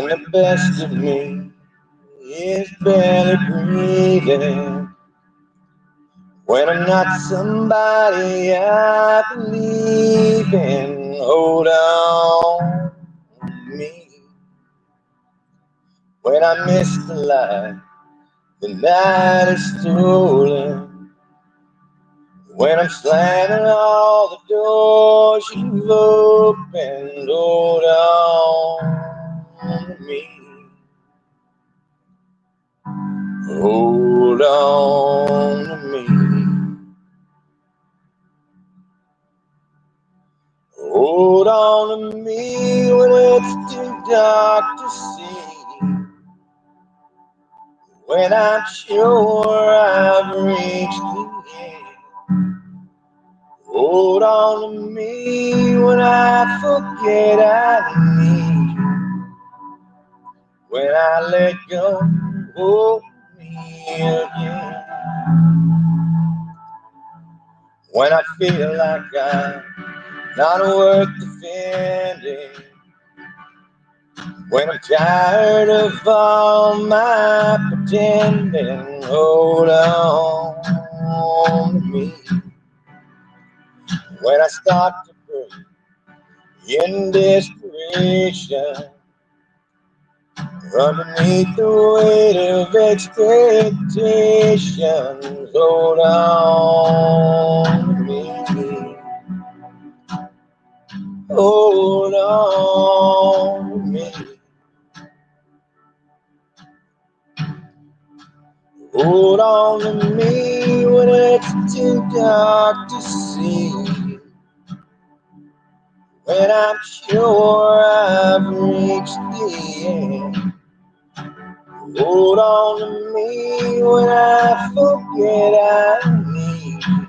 when the best of me is barely breathing, when I'm not somebody I believe in. Hold on to me when I miss the light, the night is stolen. When I'm slamming all the doors you've opened, hold on to me. Hold on to me. Hold on to me when it's too dark to see. When I'm sure I've reached the end. Hold on to me when I forget I need you. When I let go, hold me again. When I feel like I'm not worth defending. When I'm tired of all my pretending. Hold on to me. When I start to break in desperation, underneath the weight of expectations, hold on to me. Hold on to me. Hold on to me when it's too dark to see. When I'm sure I've reached the end. Hold on to me when I forget I need you.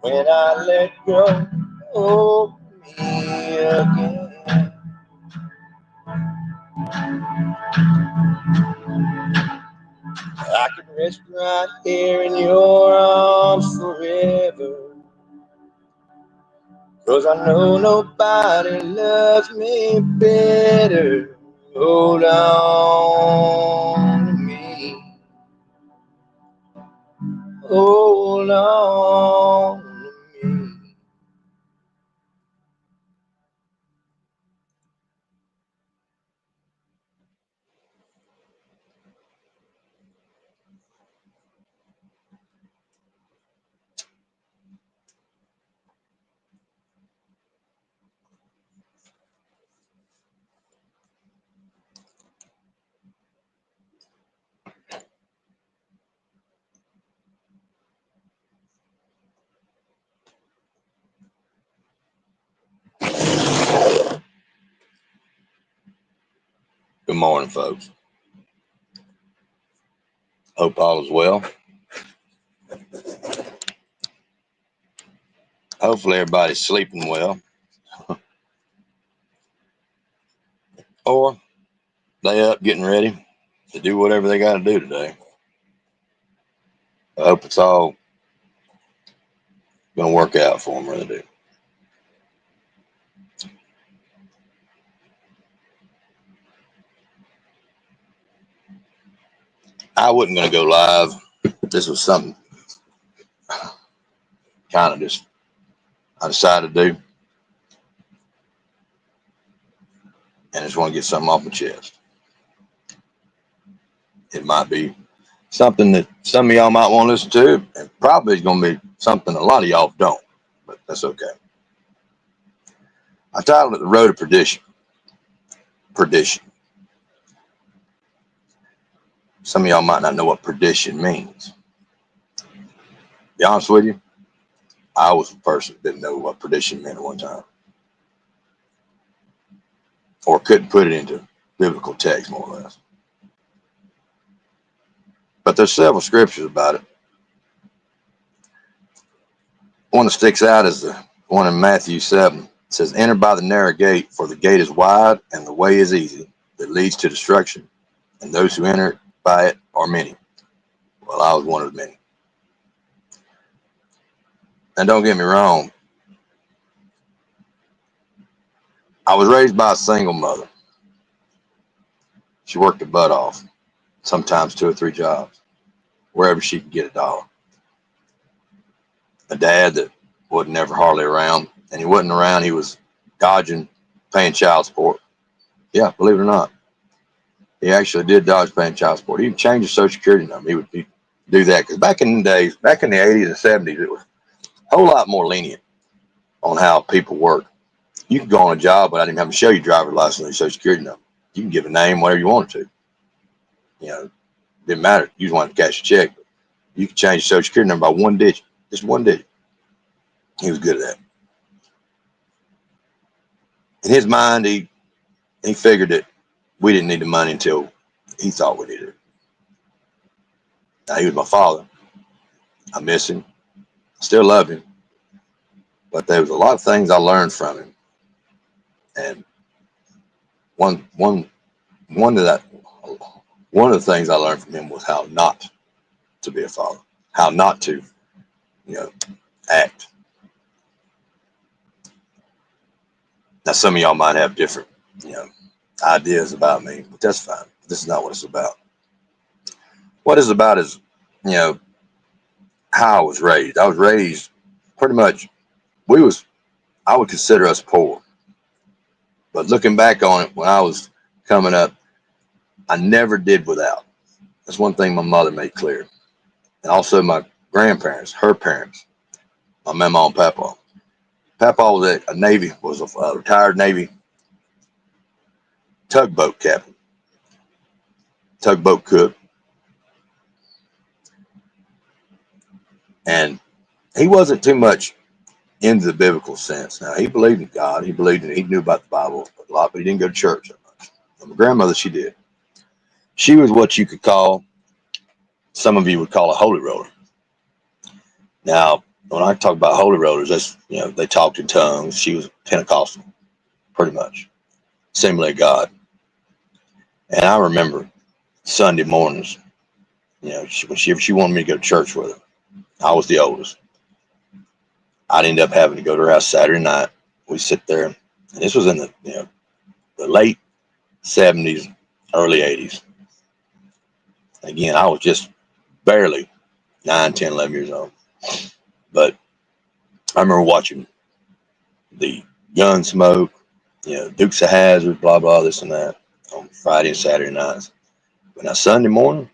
When I let go, hold me again. I can rest right here in your arms forever. 'Cause I know nobody loves me better. Hold on to me. Hold on to me. Good morning, folks. Hope all is well. Hopefully everybody's sleeping well. Or they up getting ready to do whatever they got to do today. I hope it's all going to work out for them, really do. I wasn't going to go live. This was something kind of just I decided to do. And I just want to get something off my chest. It might be something that some of y'all might want to listen to, and probably it's going to be something a lot of y'all don't, but that's okay. I titled it The Road to Perdition. Perdition. Some of y'all might not know what perdition means. To be honest with you, I was the person that didn't know what perdition meant at one time, or couldn't put it into biblical text, more or less. But there's several scriptures about it. One that sticks out is the one in Matthew 7. It says, "Enter by the narrow gate, for the gate is wide and the way is easy that leads to destruction, and those who enter by it are many." Well, I was one of the many. And don't get me wrong, I was raised by a single mother. She worked her butt off, sometimes 2 or 3 jobs, wherever she could get a dollar. A dad that wasn't never hardly around, and he wasn't around. He was dodging paying child support. Yeah, believe it or not, he actually did dodge paying child support. He'd change his Social Security number. He would do that because back in the days, back in the 80s and 70s, it was a whole lot more lenient on how people work. You could go on a job without even having to show your driver's license and your Social Security number. You can give a name, whatever you wanted to. You know, didn't matter. You just wanted to cash a check. But you could change your Social Security number by 1 digit, just 1 digit. He was good at that. In his mind, he figured that we didn't need the money until he thought we needed it. Now, he was my father. I miss him. I still love him. But there was a lot of things I learned from him. And one of the things I learned from him was how not to be a father, how not to, act. Now, some of y'all might have different, ideas about me, but that's fine. This is not what it's about. What it's about is, how I was raised. I was raised pretty much, I would consider us poor. But looking back on it, when I was coming up, I never did without. That's one thing my mother made clear. And also my grandparents, her parents, my mama and papa. Papa was a retired Navy tugboat captain, tugboat cook. And he wasn't too much into the biblical sense. Now, he believed in God. He knew about the Bible a lot, but he didn't go to church that much. And my grandmother, she did. She was what you could call, some of you would call a holy roller. Now, when I talk about holy rollers, that's, they talked in tongues. She was Pentecostal, pretty much. Assembly of God. And I remember Sunday mornings, she wanted me to go to church with her. I was the oldest. I'd end up having to go to her house Saturday night. We'd sit there, and this was in the late 70s, early 80s. Again, I was just barely 9, 10, 11 years old. But I remember watching the Gunsmoke, Dukes of Hazzard, blah, blah, this and that on Friday and Saturday nights. But now Sunday morning,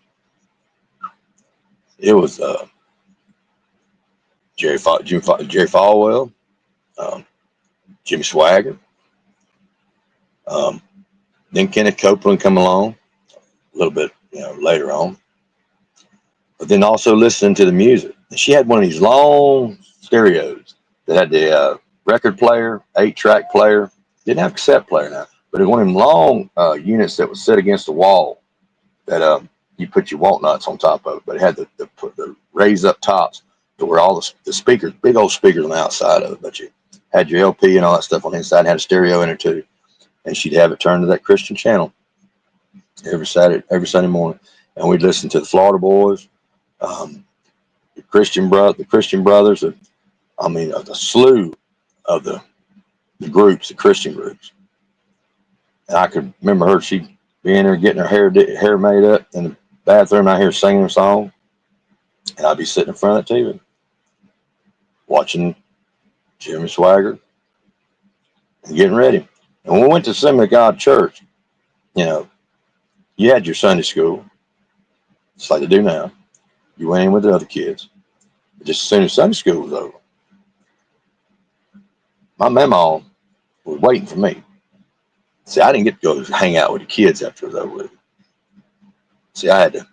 it was Jerry Falwell, Jimmy Swagger. Then Kenneth Copeland come along a little bit, later on. But then also listening to the music. And she had one of these long stereos that had the record player, 8-track player. Didn't have cassette player now, but it was one of them long units that was set against the wall that you put your walnuts on top of it. But it had the raised up tops to where all the speakers, big old speakers on the outside of it. But you had your LP and all that stuff on the inside, and had a stereo in it too. And she'd have it turned to that Christian channel every Sunday morning. And we'd listen to the Florida Boys, the Christian Brothers, a slew of the groups, the Christian groups. And I could remember her, she'd be in there getting her hair made up in the bathroom, out here singing a song. And I'd be sitting in front of the TV watching Jimmy Swagger and getting ready. And when we went to Assembly of God Church, you had your Sunday school, just like they do now. You went in with the other kids. But just as soon as Sunday school was over, my mama was waiting for me. See, I didn't get to go hang out with the kids after it was over with. See, I had to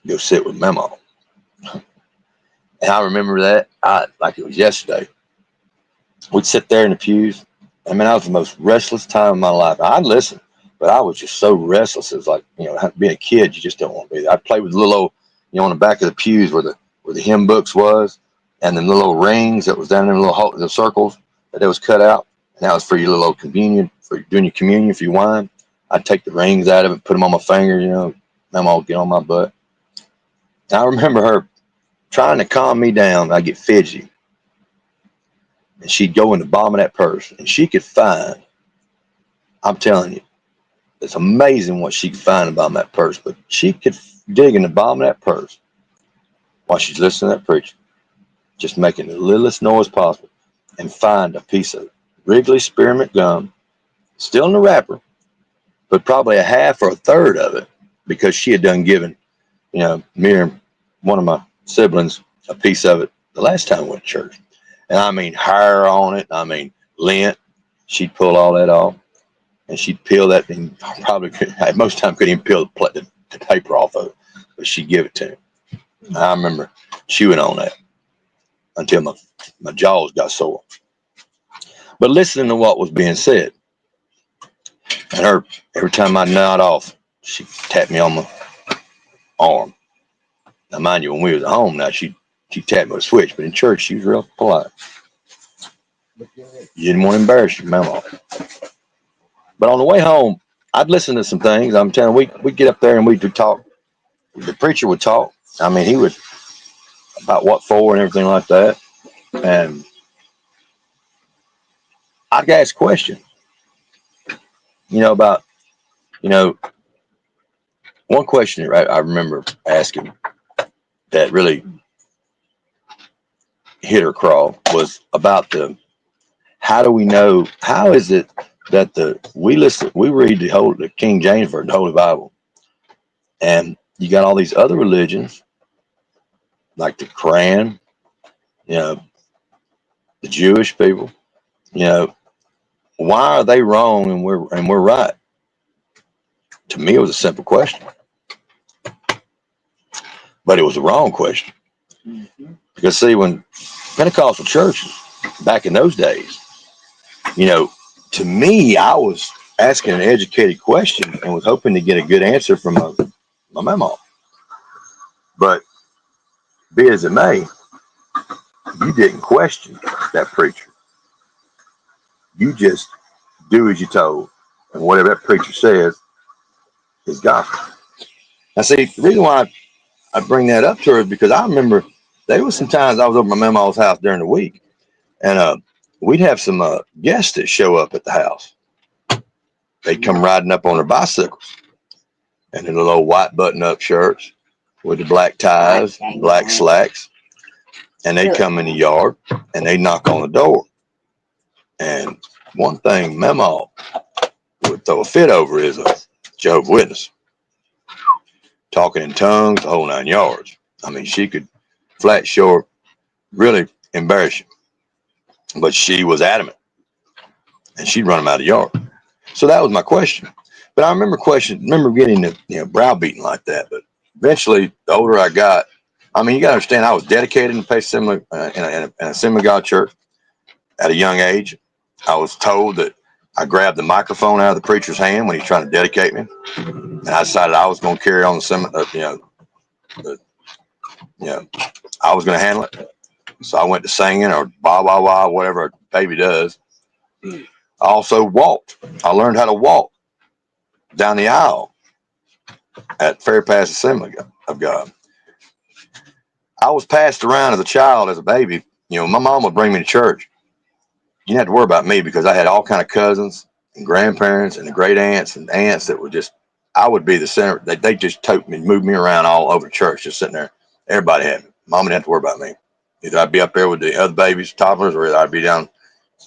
go sit with mama. And I remember that like it was yesterday. We'd sit there in the pews. I mean, that was the most restless time of my life. I'd listen, but I was just so restless. It was like, being a kid, you just don't want to be there. I'd play with the little old, on the back of the pews where the hymn books was, and then the little rings that was down in the circles that was cut out. And that was for your little old communion, for doing your communion, for your wine. I'd take the rings out of it, put them on my finger, Mama would get on my butt. And I remember her trying to calm me down. I'd get fidgety. And she'd go in the bottom of that purse, and she could find, I'm telling you, It's amazing what she could find in the bottom of that purse. But she could dig in the bottom of that purse while she's listening to that preacher, just making the littlest noise possible, and find a piece of Wrigley spearmint gum, still in the wrapper, but probably a half or a third of it, because she had done given, me and one of my siblings a piece of it the last time we went to church. And I mean, hair on it, I mean, lint. She'd pull all that off, and she'd peel that thing. Probably most time couldn't even peel the paper off of it, but she'd give it to him. I remember chewing on that until my jaws got sore. But listening to what was being said, and her, every time I nod off, she tapped me on my arm. Now, mind you, when we was at home, now she tapped me with a switch, but in church she was real polite. You didn't want to embarrass your mama. But on the way home, I'd listen to some things. I'm telling you, we'd get up there and we'd talk. The preacher would talk. I mean, he would, about what for and everything like that. And I'd ask questions, about, one question I remember asking that really hit her crawl was about how do we know, how is it that we read the King James Version, the Holy Bible, and you got all these other religions like the Quran, the Jewish people, why are they wrong and we're right? To me, it was a simple question, but it was the wrong question. Because see, when Pentecostal churches back in those days, to me, I was asking an educated question and was hoping to get a good answer from my mama. But be as it may, you didn't question that preacher. You just do as you're told, and whatever that preacher says is gospel. Now, see, the reason why I bring that up to her is because I remember there was some times I was over at my mama's house during the week, and we'd have some guests that show up at the house. They'd come riding up on their bicycles and in the little white button-up shirts with the black ties, black slacks, and they'd come in the yard and they'd knock on the door. And one thing Mama would throw a fit over is a Jehovah's Witness, talking in tongues, the whole 9 yards. I mean, she could flat short, really embarrass you, but she was adamant, and she'd run them out of the yard. So that was my question. But I remember getting the browbeating like that. But eventually, the older I got, I mean, you got to understand, I was dedicated in a Assembly of God church at a young age. I was told that I grabbed the microphone out of the preacher's hand when he's trying to dedicate me, and I decided I was going to carry on I was going to handle it. So I went to singing or blah blah blah, whatever a baby does. I also walked. I learned how to walk down the aisle at Fair Pass Assembly of God. I was passed around as a child, as a baby. My mom would bring me to church. You didn't have to worry about me because I had all kind of cousins and grandparents and the great aunts and aunts that were just, I would be the center. They just moved me around all over the church, just sitting there. Everybody had me. Mom didn't have to worry about me. Either I'd be up there with the other babies, toddlers, or I'd be down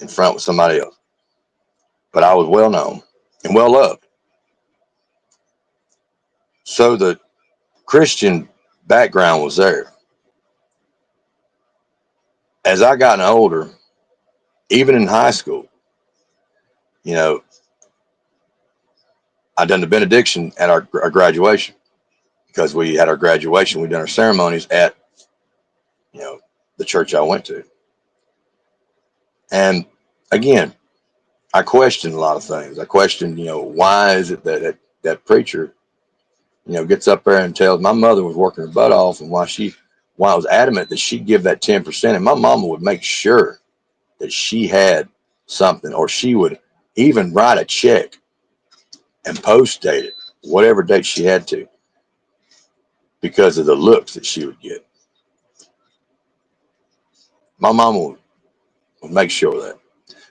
in front with somebody else. But I was well known and well loved. So the Christian background was there. As I gotten older, even in high school, I done the benediction at our graduation, because we had our graduation. We done our ceremonies at, the church I went to. And again, I questioned a lot of things. I questioned, why is it that preacher, gets up there and tells my mother was working her butt off, and why I was adamant that she'd give that 10%. And my mama would make sure that she had something, or she would even write a check and post date it, whatever date she had to, because of the looks that she would get. My mama would make sure of that.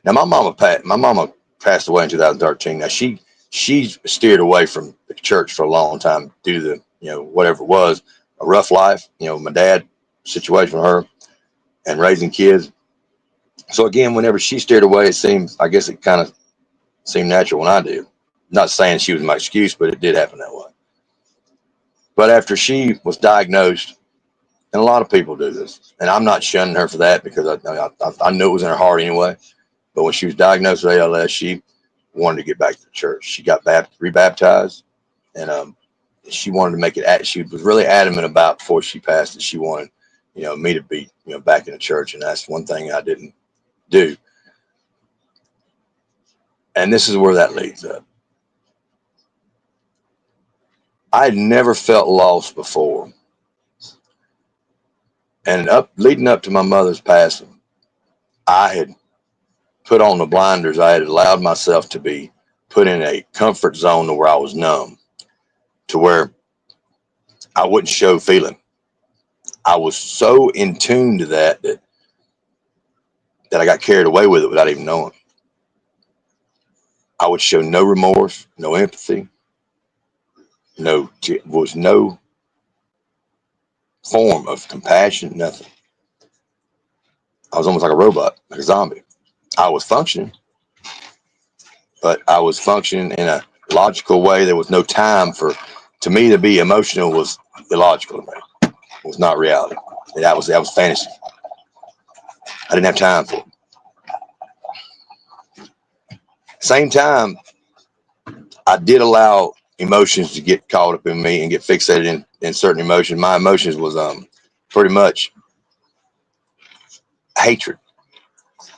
Now, my mama passed away in 2013. Now, she she steered away from the church for a long time due to whatever it was, a rough life. My dad situation with her and raising kids. So again, whenever she steered away, I guess it kind of seemed natural when I did. Not saying she was my excuse, but it did happen that way. But after she was diagnosed, and a lot of people do this, and I'm not shunning her for that because I knew it was in her heart anyway. But when she was diagnosed with ALS, she wanted to get back to the church. She got rebaptized, and she wanted to make it. She was really adamant about before she passed that she wanted, me to be, back in the church, and that's one thing I didn't do. And this is where that leads up. I had never felt lost before, and leading up to my mother's passing, I had put on the blinders. I had allowed myself to be put in a comfort zone to where I was numb, to where I wouldn't show feeling. I was so in tune to that I got carried away with it without even knowing. I would show no remorse, no empathy, was no form of compassion, nothing. I was almost like a robot, like a zombie. I was functioning, but I was functioning in a logical way. There was no time to me to be emotional was illogical to me. It was not reality. That was fantasy. I didn't have time for it. Same time, I did allow emotions to get caught up in me and get fixated in certain emotions. My emotions was pretty much hatred.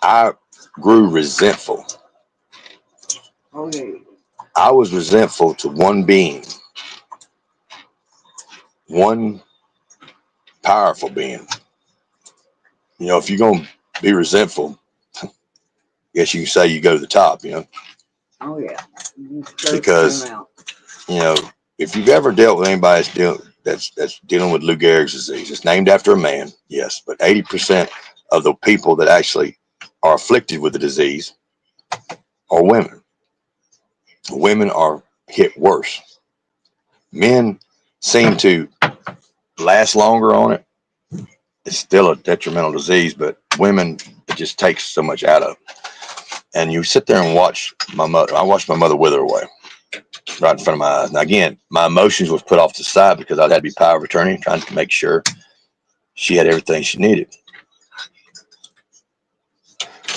I grew resentful. Okay. I was resentful to one being, one powerful being. If you're going to be resentful, I guess you can say you go to the top, Oh yeah. because, if you've ever dealt with anybody that's dealing with Lou Gehrig's disease, it's named after a man, yes, but 80% of the people that actually are afflicted with the disease are women. Women are hit worse. Men seem to last longer on it. It's still a detrimental disease, but women, it just takes so much out of it. And you sit there and watch my mother. I watched my mother wither away right in front of my eyes. Now, again, my emotions was put off to the side because I had to be power of attorney, trying to make sure she had everything she needed.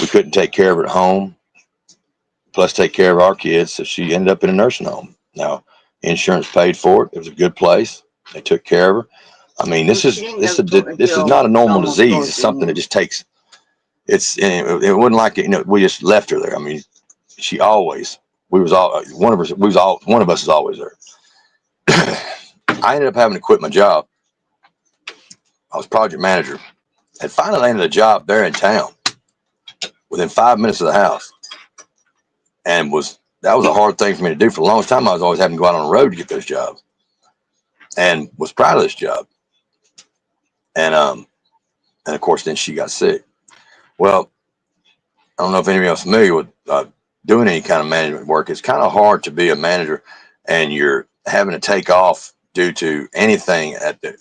We couldn't take care of her at home, plus take care of our kids, so she ended up in a nursing home. Now, insurance paid for it. It was a good place. They took care of her. I mean, this is not a normal disease. It's something that just takes. It wasn't like we just left her there. I mean, she always. One of us is always there. I ended up having to quit my job. I was project manager, and finally landed a job there in town, within 5 minutes of the house, and that was a hard thing for me to do. For the longest time, I was always having to go out on the road to get those jobs, and was proud of this job. And of course, then she got sick. Well, I don't know if any of you are familiar with doing any kind of management work. It's kind of hard to be a manager and you're having to take off due to anything.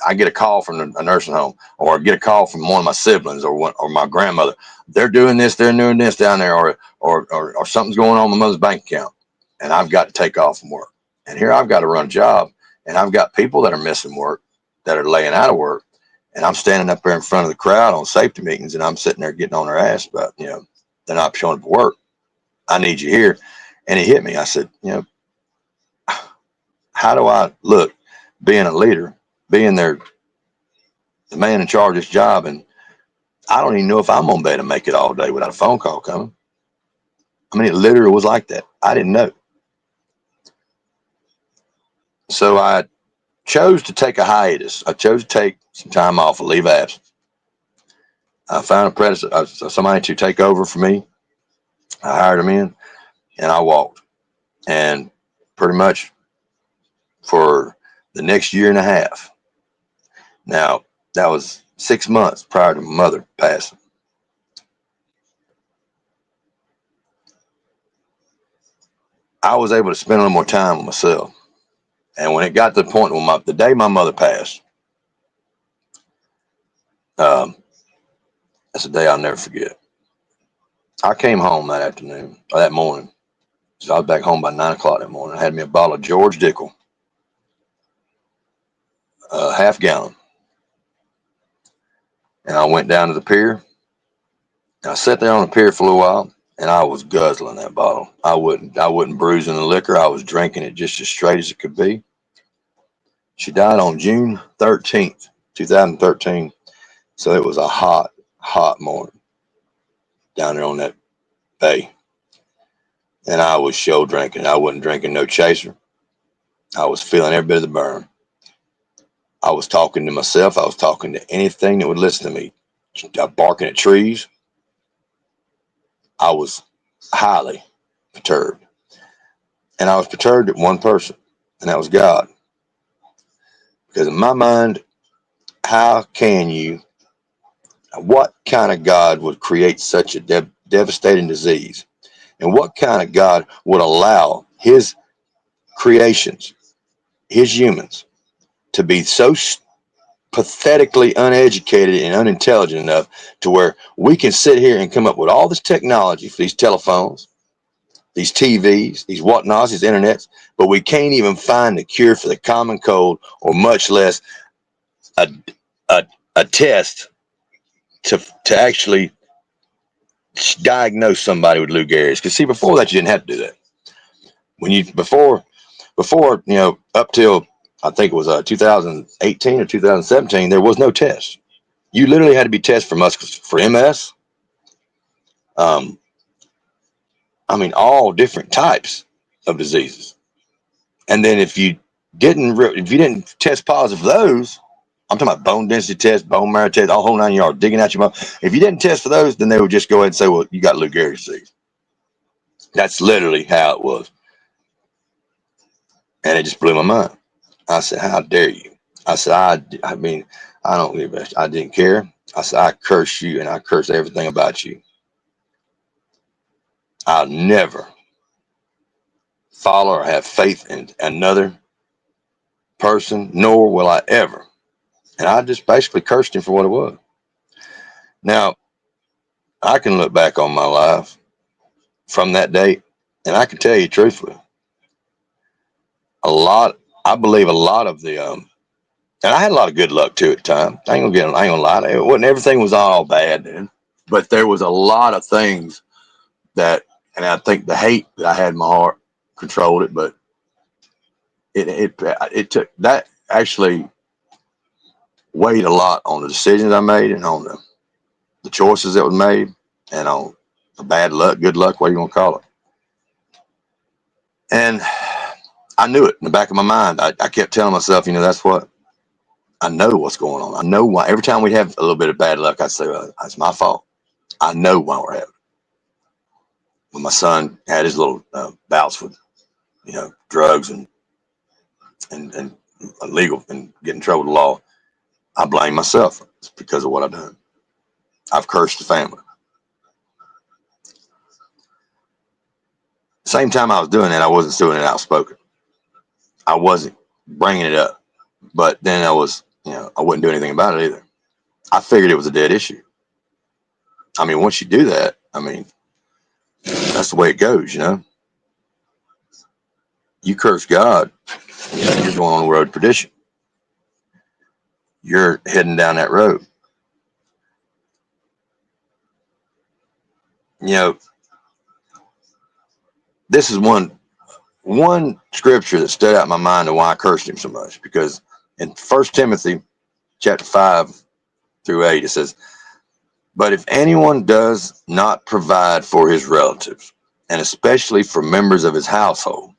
I get a call from a nursing home, or get a call from one of my siblings or my grandmother. They're doing this down there, or something's going on with my mother's bank account, and I've got to take off from work. And here I've got to run a job, and I've got people that are missing work, that are laying out of work, and I'm standing up there in front of the crowd on safety meetings, and I'm sitting there getting on their ass about, they're not showing up for work. I need you here. And it hit me. I said, how do I look being a leader, being the man in charge of this job, and I don't even know if I'm going to be able to make it all day without a phone call coming. I mean, it literally was like that. I didn't know. So I chose to take a hiatus. I chose to take some time off, a leave of absence. I found somebody to take over for me. I hired him in, and I walked. And pretty much for the next year and a half. Now, that was 6 months prior to my mother passing. I was able to spend a little more time with myself. And when it got to the point when the day my mother passed, um, that's a day I'll never forget. I came home that afternoon, or that morning. So I was back home by 9 o'clock that morning. I had me a bottle of George Dickel, half gallon. And I went down to the pier. And I sat there on the pier for a little while, and I was guzzling that bottle. I wasn't bruising the liquor. I was drinking it just as straight as it could be. She died on June 13th, 2013. So it was a hot, hot morning down there on that bay. And I was show drinking. I wasn't drinking no chaser. I was feeling every bit of the burn. I was talking to myself. I was talking to anything that would listen to me. Barking at trees. I was highly perturbed. And I was perturbed at one person, and that was God. Because in my mind, what kind of God would create such a devastating disease? And what kind of God would allow his creations, his humans, to be so pathetically uneducated and unintelligent enough to where we can sit here and come up with all this technology for these telephones, these TVs, these whatnots, these internets, but we can't even find the cure for the common cold, or much less a test to actually diagnose somebody with Lou Gehrig's. Because see, before that, you didn't have to do that. Before up till I think it was 2018 or 2017, there was no test. You literally had to be tested for MS. All different types of diseases. And then if you didn't test positive for those, I'm talking about bone density test, bone marrow test, all whole 9 yards, digging out your mouth. If you didn't test for those, then they would just go ahead and say, well, you got Lou Gehrig's disease. That's literally how it was. And it just blew my mind. I said, how dare you? I said, I don't give a, I didn't care. I said, I curse you and I curse everything about you. I'll never follow or have faith in another person, nor will I ever. And I just basically cursed him for what it was. Now, I can look back on my life from that date, and I can tell you truthfully, I believe a lot of the, and I had a lot of good luck too at the time. I ain't gonna lie. It wasn't, everything was all bad then, but there was a lot of things that, and I think the hate that I had in my heart controlled it, but it took, that actually weighed a lot on the decisions I made and on the choices that was made and on the bad luck, good luck, what you want to call it. And I knew it in the back of my mind. I kept telling myself, that's what, I know what's going on. I know why. Every time we have a little bit of bad luck, I say, well, it's my fault. I know why we're having it. When my son had his little bouts with, drugs and illegal and getting in trouble with the law, I blame myself. It's because of what I've done. I've cursed the family. Same time I was doing that, I wasn't doing it outspoken. I wasn't bringing it up, but then I wouldn't do anything about it either. I figured it was a dead issue. Once you do that, that's the way it goes, You curse God, you're going on the road to perdition. You're heading down that road. This is one scripture that stood out in my mind and why I cursed him so much, because in 1 Timothy chapter 5-8, it says, but if anyone does not provide for his relatives, and especially for members of his household,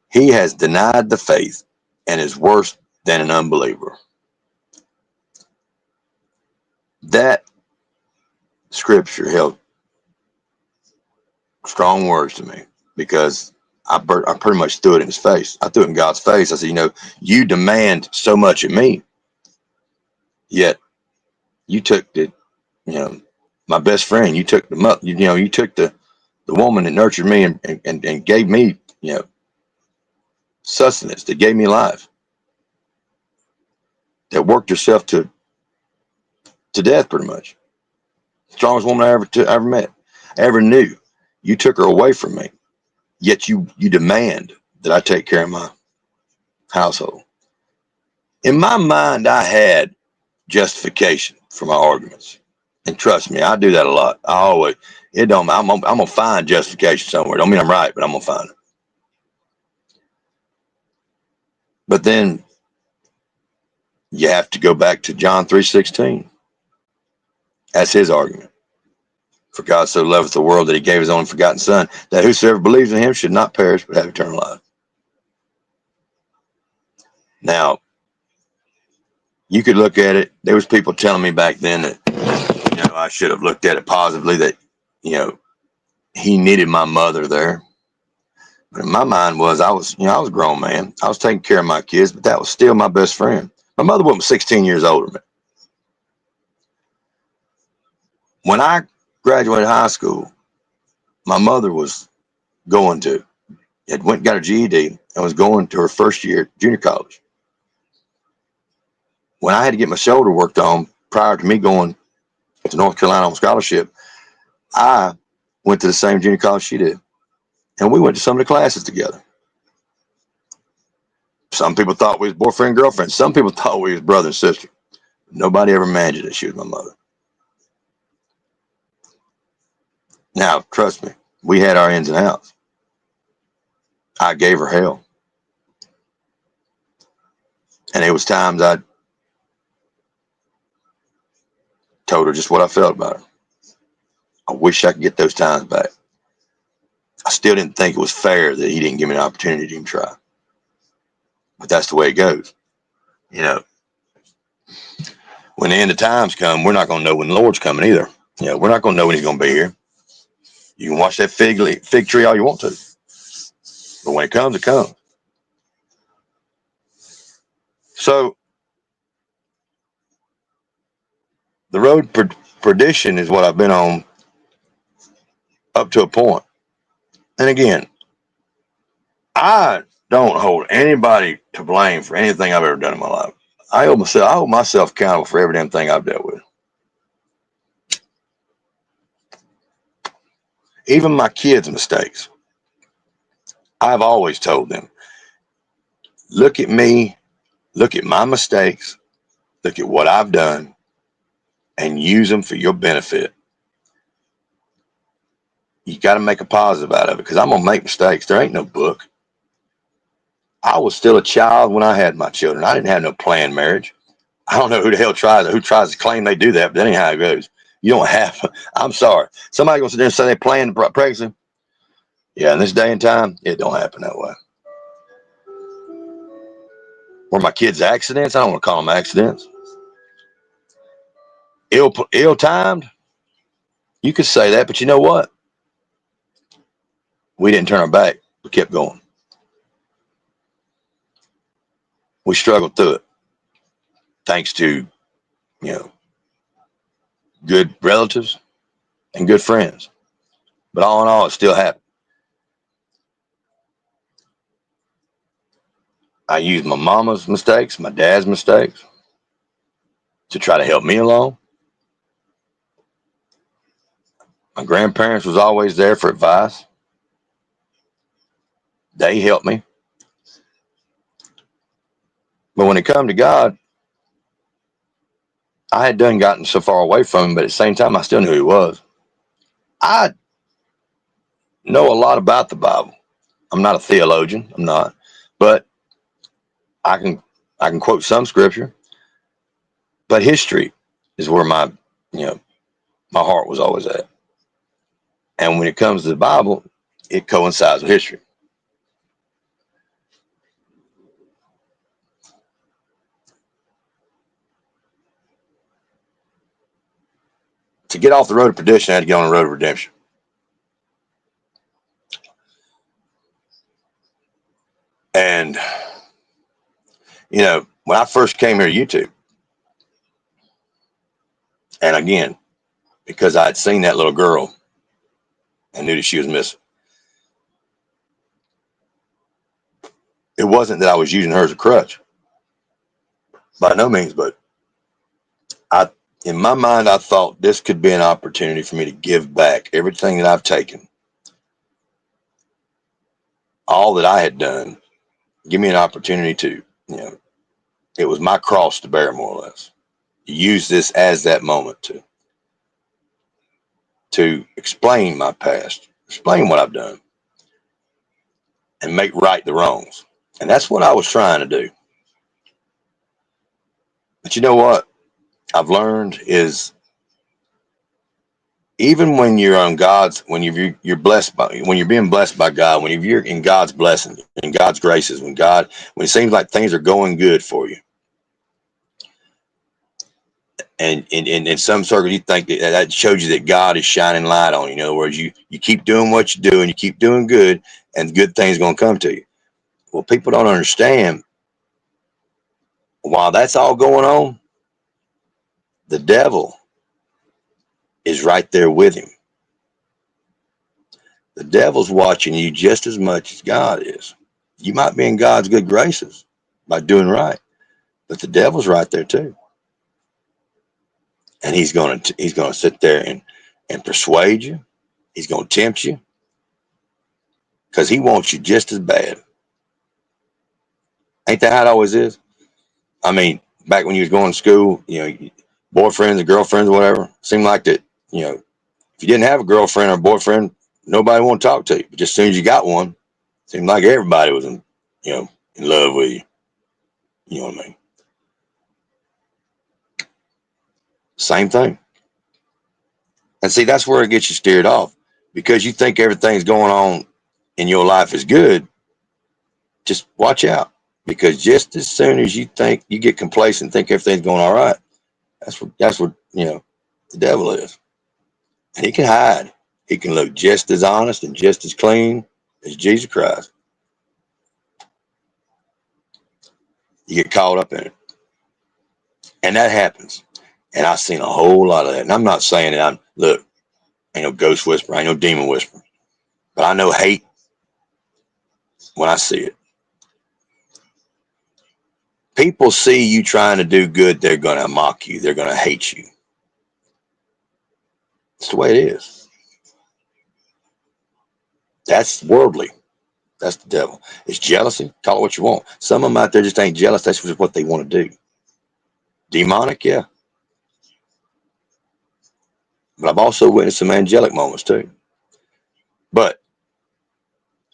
he has denied the faith and is worse than an unbeliever. That scripture held strong words to me, because I pretty much threw it in his face. I threw it in God's face. I said, you demand so much of me, yet you took my best friend, you took the you took the woman that nurtured me and gave me you know, sustenance, that gave me life, that worked herself to death pretty much. Strongest woman I ever met, ever knew. You took her away from me, yet you demand that I take care of my household. In my mind, I had justification for my arguments, and trust me, I do that a lot. I always, it don't. I'm gonna find justification somewhere. Don't mean I'm right, but I'm gonna find it. But then you have to go back to John 3:16. That's his argument. For God so loveth the world that he gave his only forgotten son, that whosoever believes in him should not perish but have eternal life. Now, you could look at it. There was people telling me back then that, I should have looked at it positively, that, he needed my mother there. But in my mind I was a grown man. I was taking care of my kids, but that was still my best friend. My mother was 16 years older than me. When I graduated high school, my mother was got her GED and was going to her first year at junior college. When I had to get my shoulder worked on prior to me going to North Carolina on scholarship, I went to the same junior college she did. And we went to some of the classes together. Some people thought we was boyfriend and girlfriend. Some people thought we was brother and sister. Nobody ever imagined that she was my mother. Now, trust me, we had our ins and outs. I gave her hell. And it was times I told her just what I felt about her. I wish I could get those times back. I still didn't think it was fair that he didn't give me an opportunity to even try. But that's the way it goes. When the end of times come, we're not going to know when the Lord's coming either. We're not going to know when he's going to be here. You can watch that fig tree all you want to. But when it comes, it comes. So the road to perdition is what I've been on up to a point. And again, I don't hold anybody to blame for anything I've ever done in my life. I hold myself accountable for every damn thing I've dealt with. Even my kids' mistakes. I've always told them, look at me, look at my mistakes, look at what I've done, and use them for your benefit. You got to make a positive out of it, because I'm going to make mistakes. There ain't no book. I was still a child when I had my children. I didn't have no planned marriage. I don't know who the hell tries to claim they do that, but that ain't how it goes. You don't have, I'm sorry. Somebody going to sit there and say they planned pregnancy. Yeah, in this day and time, it don't happen that way. Were my kids accidents? I don't want to call them accidents. Ill-timed? You could say that, but you know what? We didn't turn our back. We kept going. We struggled through it. Thanks to, good relatives and good friends. But all in all, it still happened. I used my mama's mistakes, my dad's mistakes to try to help me along. My grandparents was always there for advice. They helped me. But when it come to God, I had gotten so far away from him, but at the same time, I still knew who he was. I know a lot about the Bible. I'm not a theologian. I'm not. But I can quote some scripture. But history is where my heart was always at. And when it comes to the Bible, it coincides with history. To get off the road of perdition, I had to get on the road of redemption. And, when I first came here to YouTube, and again, because I had seen that little girl and knew that she was missing, It wasn't that I was using her as a crutch, by no means, but I, in my mind, I thought this could be an opportunity for me to give back everything that I've taken, all that I had done. Give me an opportunity to, it was my cross to bear, more or less. Use this as that moment to explain my past, explain what I've done, and make right the wrongs. And that's what I was trying to do. But you know what I've learned is, even when you're on God's, when you're blessed by, when you're being blessed by God, when you're in God's blessing, in God's graces, when it seems like things are going good for you, and in some circles you think that shows you that God is shining light on you. In other words, you keep doing what you do and you keep doing good, and good things going to come to you. Well, people don't understand, while that's all going on, the devil is right there with him. The devil's watching you just as much as God is. You might be in God's good graces by doing right, but the devil's right there too. And he's gonna sit there and persuade you. He's gonna tempt you because he wants you just as bad. Ain't that how it always is? I mean, back when you was going to school, boyfriends or girlfriends or whatever, seemed like that, if you didn't have a girlfriend or a boyfriend, nobody wanted to talk to you. But just as soon as you got one, seemed like everybody was in love with you. You know what I mean? Same thing. And see, that's where it gets you steered off, because you think everything's going on in your life is good. Just watch out, because just as soon as you think you get complacent, think everything's going all right, that's what the devil is. And he can hide. He can look just as honest and just as clean as Jesus Christ. You get caught up in it, and that happens. And I've seen a whole lot of that. And I'm not saying that ain't no ghost whisperer, ain't no demon whisperer, but I know hate when I see it. People see you trying to do good, they're going to mock you, they're going to hate you. It's the way it is. That's worldly. That's the devil. It's jealousy. Call it what you want. Some of them out there just ain't jealous. That's just what they want to do. Demonic, yeah. But I've also witnessed some angelic moments too. But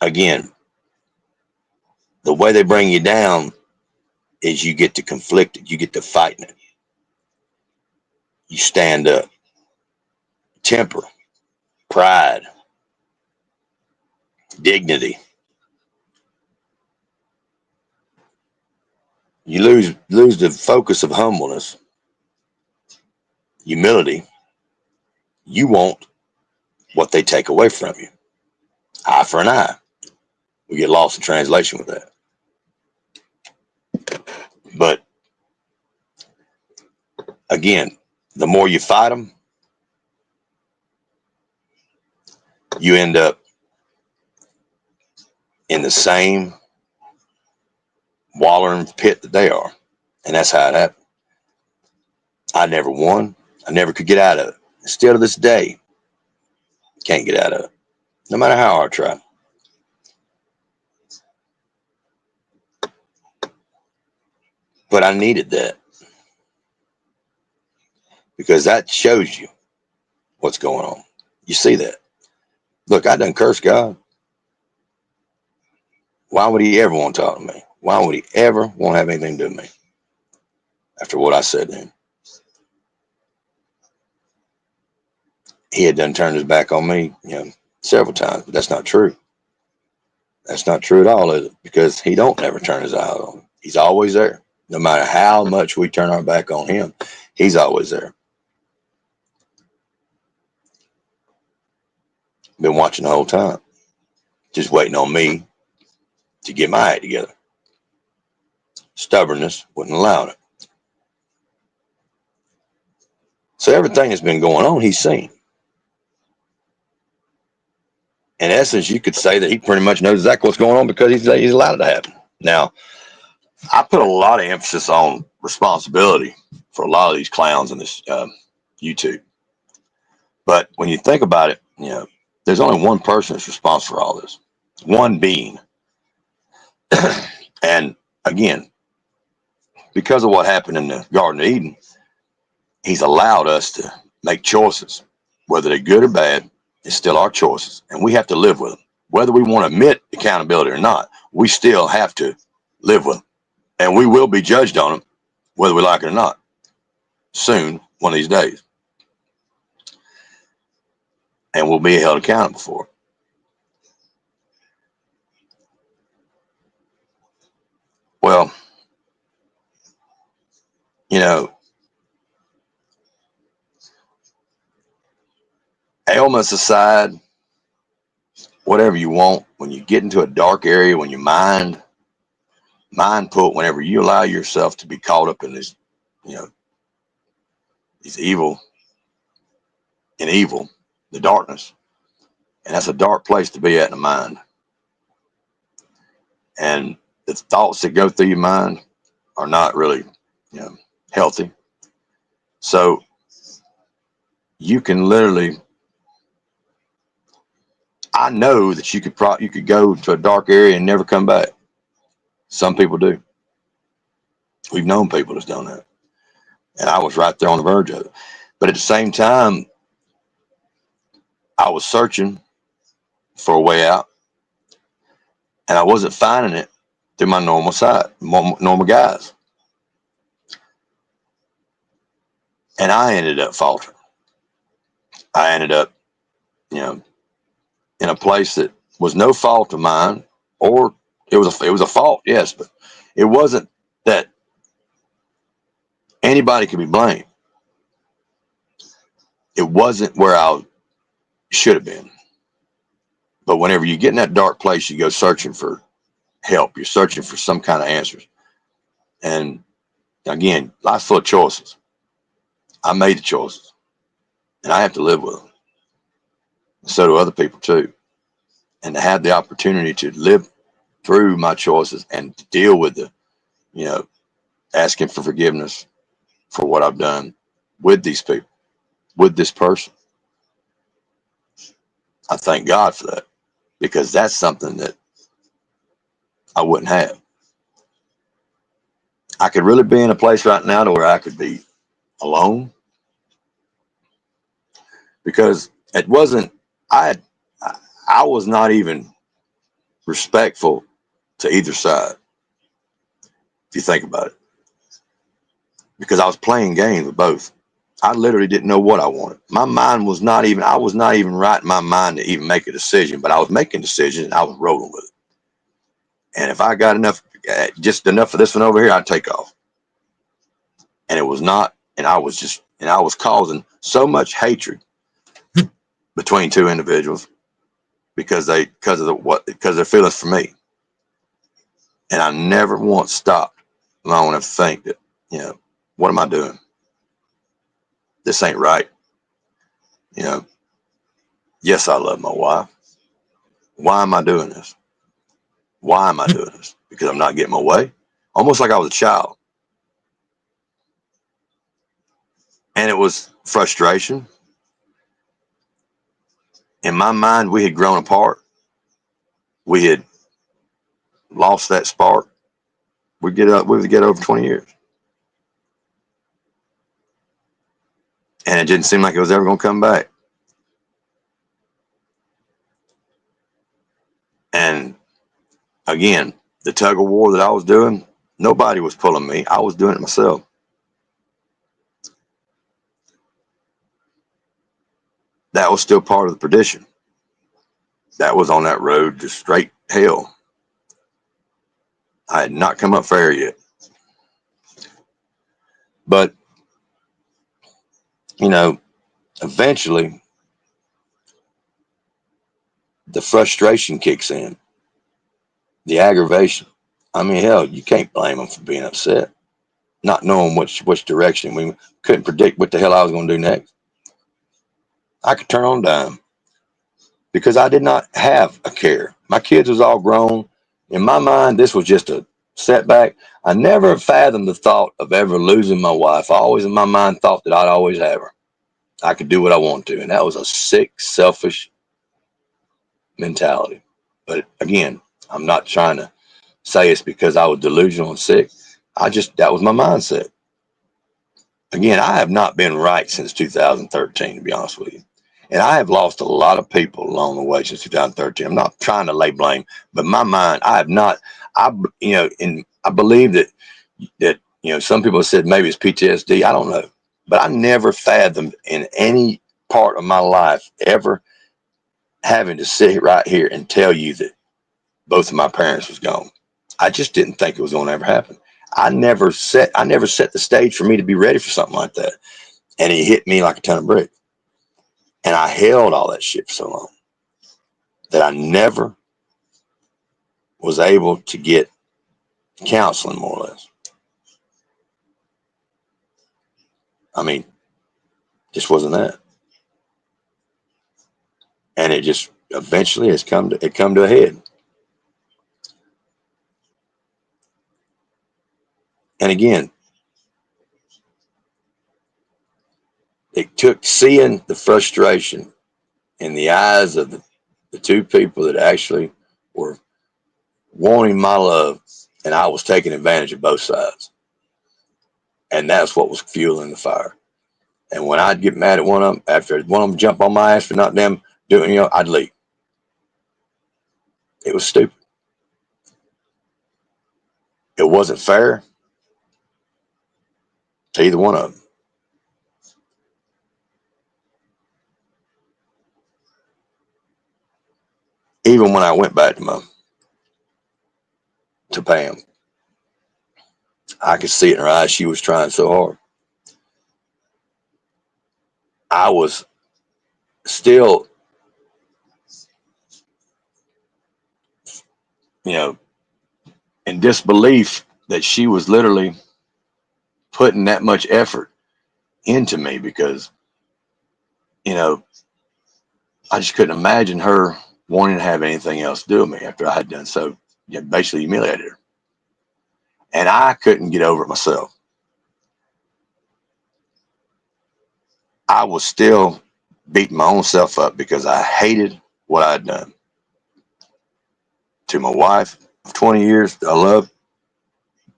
again, the way they bring you down is you get to conflicted. You get to fighting it. You stand up. Temper, pride, dignity. You lose the focus of humbleness, humility. You want what they take away from you. Eye for an eye. We get lost in translation with that. But again, the more you fight them, you end up in the same wallowing pit that they are. And that's how it happened. I never won. I never could get out of it. Still to this day, can't get out of it. No matter how hard I try. But I needed that, because that shows you what's going on. You see that. Look, I done cursed God. Why would he ever want to talk to me? Why would he ever want to have anything to do with me after what I said to him? He had done turned his back on me, several times, but that's not true. That's not true at all, is it? Because he don't never turn his eye on me. He's always there. No matter how much we turn our back on him, he's always there. Been watching the whole time, just waiting on me to get my act together. Stubbornness wouldn't allow it. So everything that's been going on, he's seen. In essence, you could say that he pretty much knows exactly what's going on, because he's allowed it to happen. Now, I put a lot of emphasis on responsibility for a lot of these clowns in this YouTube. But when you think about it, there's only one person that's responsible for all this, one being. And again, because of what happened in the Garden of Eden, he's allowed us to make choices, whether they're good or bad. It's still our choices, and we have to live with them. Whether we want to admit accountability or not, we still have to live with them, and we will be judged on them, whether we like it or not, soon, one of these days, and we'll be held accountable for it. Well, ailments aside, whatever you want, when you get into a dark area, when your mind put, whenever you allow yourself to be caught up in this, these evil, the darkness, and that's a dark place to be at in the mind. And the thoughts that go through your mind are not really, healthy. So you can literally, I know that you could go to a dark area and never come back. Some people do. We've known people that's done that. And I was right there on the verge of it. But at the same time, I was searching for a way out, and I wasn't finding it through my normal guys. And I ended up faltering. I ended up, in a place that was no fault of mine, or it was a fault, yes, but it wasn't that anybody could be blamed. It wasn't where I should have been. But whenever you get in that dark place, you go searching for help. You're searching for some kind of answers. And again, life's full of choices. I made the choices, and I have to live with them. So do other people too. And to have the opportunity to live through my choices and to deal with the, asking for forgiveness for what I've done with these people, with this person. I thank God for that, because that's something that I wouldn't have. I could really be in a place right now to where I could be alone, because it wasn't, I was not even respectful to either side, if you think about it, because I was playing games with both. I literally didn't know what I wanted. My mind was not even, I was not even right in my mind to even make a decision, but I was making decisions and I was rolling with it. And if I got just enough of this one over here, I'd take off. And it was not, and I was causing so much hatred between two individuals because of their feelings for me. And I never once stopped long enough to think that, what am I doing? This ain't right. Yes, I love my wife. Why am I doing this? Why am I doing this? Because I'm not getting my way. Almost like I was a child. And it was frustration. In my mind, we had grown apart. We had lost that spark. We would get over 20 years. And it didn't seem like it was ever going to come back. And again, the tug of war that I was doing, nobody was pulling me. I was doing it myself. That was still part of the perdition. That was on that road to straight hell. I had not come up for air yet. But, eventually the frustration kicks in, the aggravation. I mean, hell, you can't blame them for being upset, not knowing which direction. We couldn't predict what the hell I was going to do next. I could turn on a dime because I did not have a care. My kids was all grown. In my mind, this was just a setback. I never fathomed the thought of ever losing my wife. I always in my mind thought that I'd always have her. I could do what I want to. And that was a sick, selfish mentality. But again, I'm not trying to say it's because I was delusional and sick. That was my mindset. Again, I have not been right since 2013, to be honest with you. And I have lost a lot of people along the way since 2013. I'm not trying to lay blame, but my mind, I have not, I believe that, some people have said maybe it's PTSD. I don't know, but I never fathomed in any part of my life ever having to sit right here and tell you that both of my parents was gone. I just didn't think it was going to ever happen. I never set the stage for me to be ready for something like that. And it hit me like a ton of bricks. And I held all that shit for so long that I never was able to get counseling, more or less. I mean, just wasn't that. And it just eventually has come to a head. And again, it took seeing the frustration in the eyes of the two people that actually were wanting my love, and I was taking advantage of both sides. And that's what was fueling the fire. And when I'd get mad at one of them, after one of them jump on my ass for not them doing, I'd leave. It was stupid. It wasn't fair to either one of them. Even when I went back to Pam, I could see it in her eyes. She was trying so hard. I was still, in disbelief that she was literally putting that much effort into me, because, I just couldn't imagine her wanting to have anything else to do with me after I had done so, basically humiliated her. And I couldn't get over it myself. I was still beating my own self up because I hated what I had done to my wife of 20 years that I loved,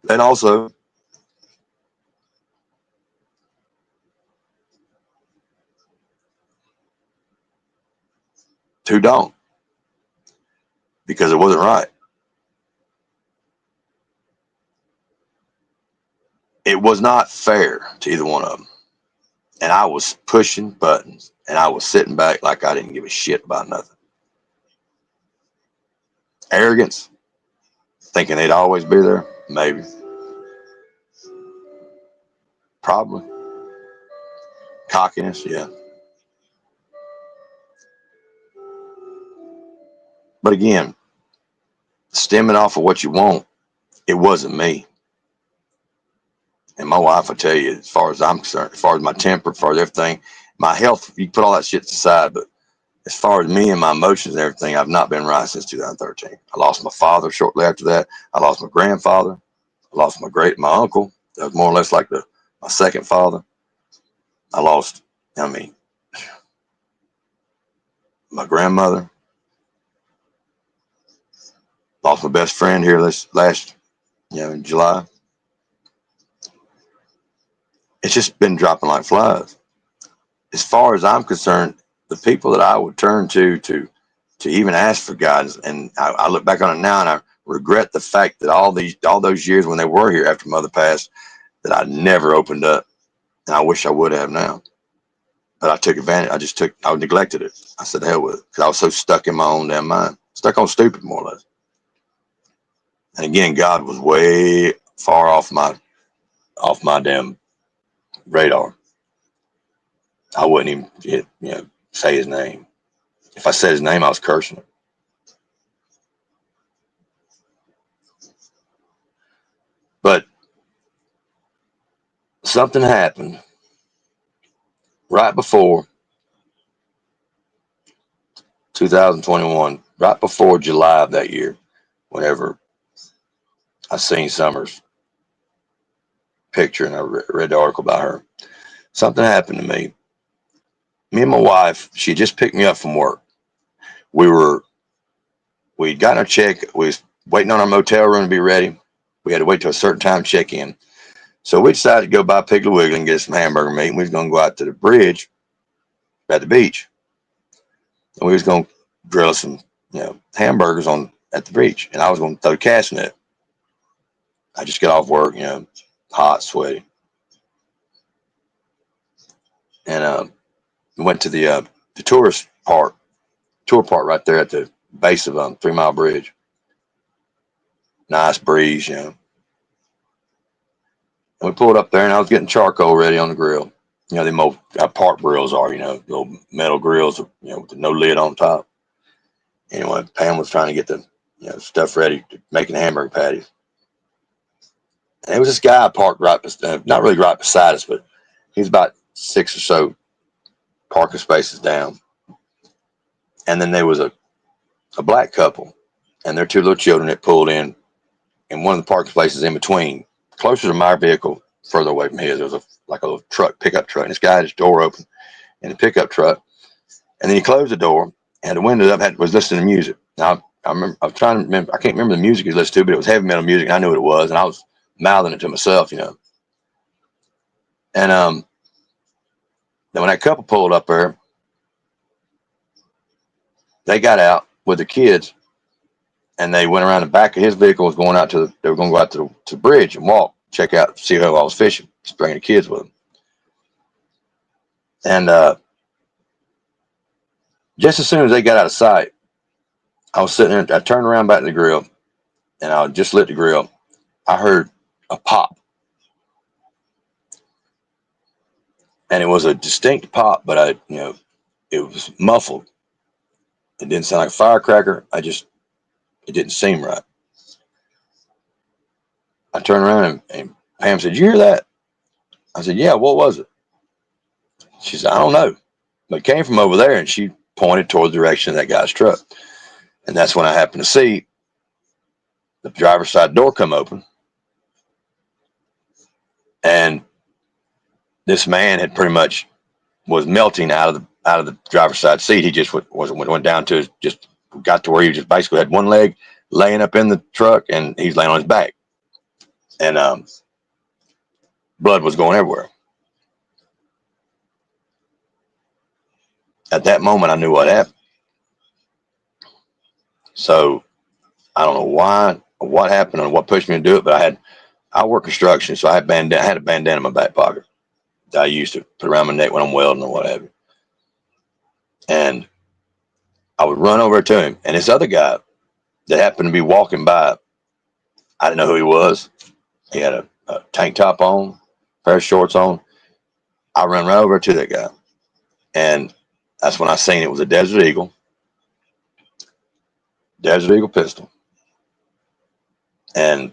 and also to Dawn, because it wasn't right. It was not fair to either one of them. And I was pushing buttons, and I was sitting back like I didn't give a shit about nothing. Arrogance, thinking they'd always be there, maybe. Probably. Cockiness, yeah. But again, stemming off of what you want, it wasn't me. And my wife, I tell you, as far as I'm concerned, as far as my temper, as far as everything, my health, you put all that shit aside, but as far as me and my emotions and everything, I've not been right since 2013. I lost my father shortly after that. I lost my grandfather. I lost my uncle. That was more or less like my second father. I lost, my grandmother. Lost my best friend here last, in July. It's just been dropping like flies. As far as I'm concerned, the people that I would turn to even ask for guidance, and I look back on it now and I regret the fact that all those years when they were here after Mother passed, that I never opened up, and I wish I would have now. But I took advantage. I neglected it. I said, hell with it, because I was so stuck in my own damn mind, stuck on stupid, more or less. And again, God was way far off my damn radar. I wouldn't even say his name. If I said his name, I was cursing him. But something happened right before 2021, right before July of that year, whenever I seen Summer's picture and I read the article about her. Something happened to me. Me and my wife, she just picked me up from work. We'd gotten our check. We was waiting on our motel room to be ready. We had to wait till a certain time to check in. So we decided to go by Piggly Wiggly and get some hamburger meat. And we was going to go out to the bridge at the beach. And we was going to grill some, hamburgers at the beach. And I was going to throw the cast net. I just got off work, hot, sweaty. And we went to the tour park right there at the base of 3 Mile Bridge. Nice breeze, And we pulled up there and I was getting charcoal ready on the grill. Them old park grills are, the old metal grills, with no lid on top. Anyway, Pam was trying to get the, stuff ready, making hamburger patties. And there was this guy parked not really right beside us, but he's about 6 or so parking spaces down. And then there was a black couple and their 2 little children that pulled in one of the parking spaces in between, closer to my vehicle, further away from his. There was a little pickup truck, and this guy had his door open in the pickup truck, and then he closed the door, and the window up, was listening to music. Now I remember, I was trying to remember, I can't remember the music he listened to, but it was heavy metal music, and I knew what it was, and I was mouthing it to myself, And then when that couple pulled up there, they got out with the kids, and they went around the back of his vehicle. They were going to go out to the bridge and walk, check out, see who I was fishing, just bringing the kids with them. And just as soon as they got out of sight, I was sitting there. I turned around back to the grill, and I just lit the grill. I heard a pop, and it was a distinct pop, but it was muffled. It didn't sound like a firecracker. It didn't seem right. I turned around and Pam said, "Did you hear that?" I said, "Yeah, what was it?" She said, "I don't know, but it came from over there," and she pointed toward the direction of that guy's truck. And that's when I happened to see the driver's side door come open, and this man had pretty much was melting out of the driver's side seat. He just went down to just got to where he just basically had one leg laying up in the truck, and he's laying on his back, and blood was going everywhere. At that moment, I knew what happened. So I don't know what happened, or what pushed me to do it, but I work construction, so I had a bandana in my back pocket that I used to put around my neck when I'm welding or what have you. And I would run over to him, and this other guy that happened to be walking by, I didn't know who he was. He had a tank top on, a pair of shorts on. I ran right over to that guy, and that's when I seen it was a Desert Eagle pistol. And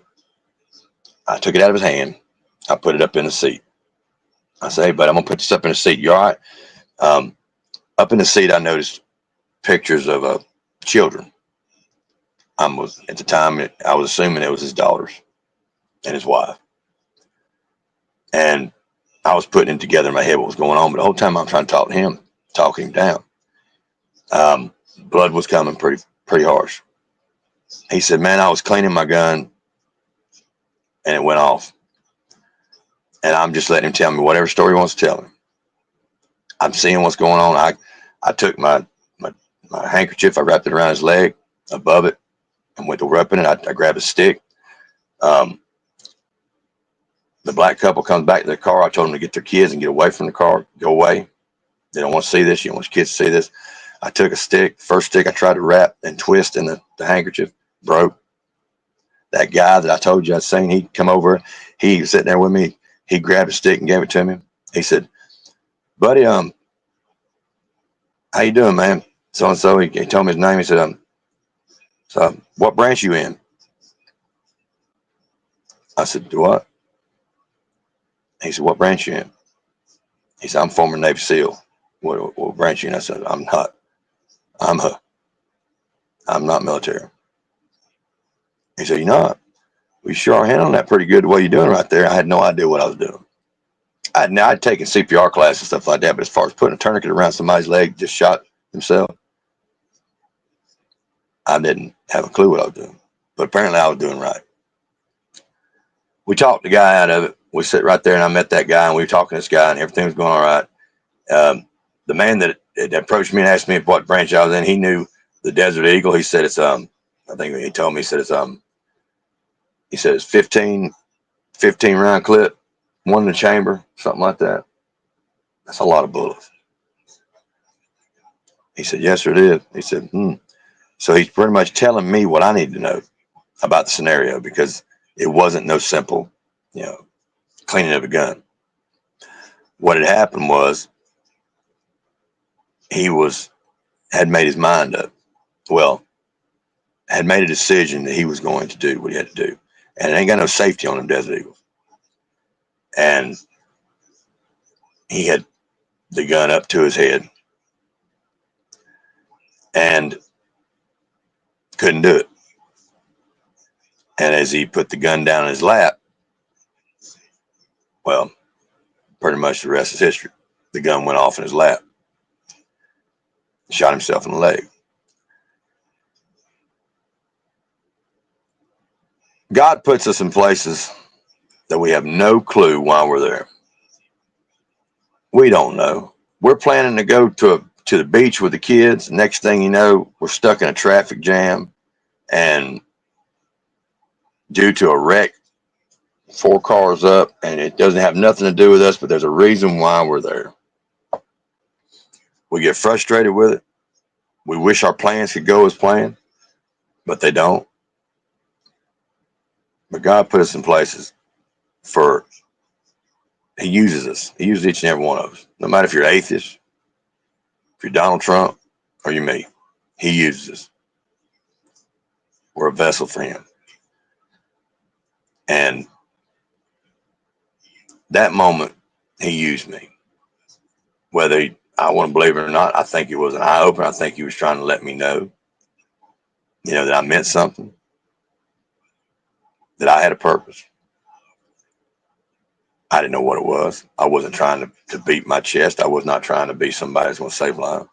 I took it out of his hand. I put it up in the seat. I said, "Hey, bud, I'm going to put this up in the seat. You all right?" Up in the seat, I noticed pictures of children. At the time, I was assuming it was his daughters and his wife. And I was putting it together in my head what was going on. But the whole time I'm trying to talk to him, talk him down. Blood was coming pretty harsh. He said, "Man, I was cleaning my gun and it went off." And I'm just letting him tell me whatever story he wants to tell me. I'm seeing what's going on. I took my handkerchief, I wrapped it around his leg above it, and went to repping it. I grabbed a stick. The black couple comes back to their car. I told them to get their kids and get away from the car. Go away. They don't want to see this. You don't want your kids to see this. I took a stick. First stick I tried to wrap and twist in the handkerchief. Broke. That guy that I told you I'd seen, he come over. He was sitting there with me. He grabbed a stick and gave it to me. He said, "Buddy, how you doing, man?" So and so. He told me his name. He said, "So what branch you in?" I said, "Do what?" He said, "What branch you in?" He said, "I'm former Navy SEAL." What branch you in? I said, "I'm not. I'm not military." He said, "You're not? We sure are handling that pretty good the way you're doing right there. I had no idea what I was doing. I'd taken CPR class and stuff like that, but as far as putting a tourniquet around somebody's leg just shot himself, I didn't have a clue what I was doing. But apparently I was doing right. We talked the guy out of it. We sat right there, and I met that guy, and we were talking to this guy, and everything was going all right. The man that approached me and asked me what branch I was in, he knew the Desert Eagle. He said it's I think he told me, he said it's 15 round clip, one in the chamber, something like that. That's a lot of bullets. He said, yes, sir, it is. He said, So he's pretty much telling me what I need to know about the scenario, because it wasn't no simple, cleaning of a gun. What had happened was he had made his mind up. Well, had made a decision that he was going to do what he had to do. And it ain't got no safety on them Desert Eagles. And he had the gun up to his head and couldn't do it. And as he put the gun down in his lap, well, pretty much the rest is history. The gun went off in his lap. Shot himself in the leg. God puts us in places that we have no clue why we're there. We don't know. We're planning to go to the beach with the kids. Next thing you know, we're stuck in a traffic jam, and due to a wreck, 4 cars up, and it doesn't have nothing to do with us, but there's a reason why we're there. We get frustrated with it. We wish our plans could go as planned, but they don't. But God put us in places He uses us. He uses each and every one of us. No matter if you're atheist, if you're Donald Trump, or you're me, He uses us. We're a vessel for Him. And that moment, He used me. Whether I want to believe it or not, I think it was an eye-opener. I think He was trying to let me know, that I meant something, that I had a purpose. I didn't know what it was. I wasn't trying to beat my chest. I was not trying to be somebody who's going to save lives.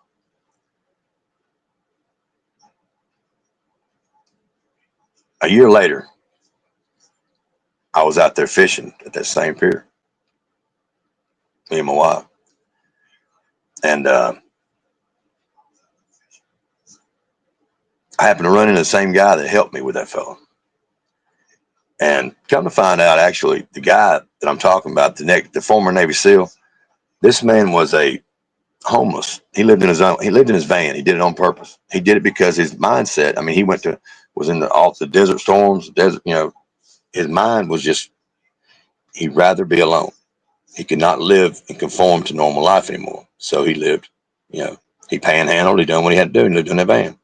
A year later, I was out there fishing at that same pier, me and my wife. And I happened to run into the same guy that helped me with that fellow. And come to find out, actually, the guy that I'm talking about, the former Navy SEAL, this man was a homeless. He lived in his van. He did it on purpose. He did it because his mindset, he was in the desert storms, his mind was just, he'd rather be alone. He could not live and conform to normal life anymore. So he lived, he panhandled, he done what he had to do, and lived in that van.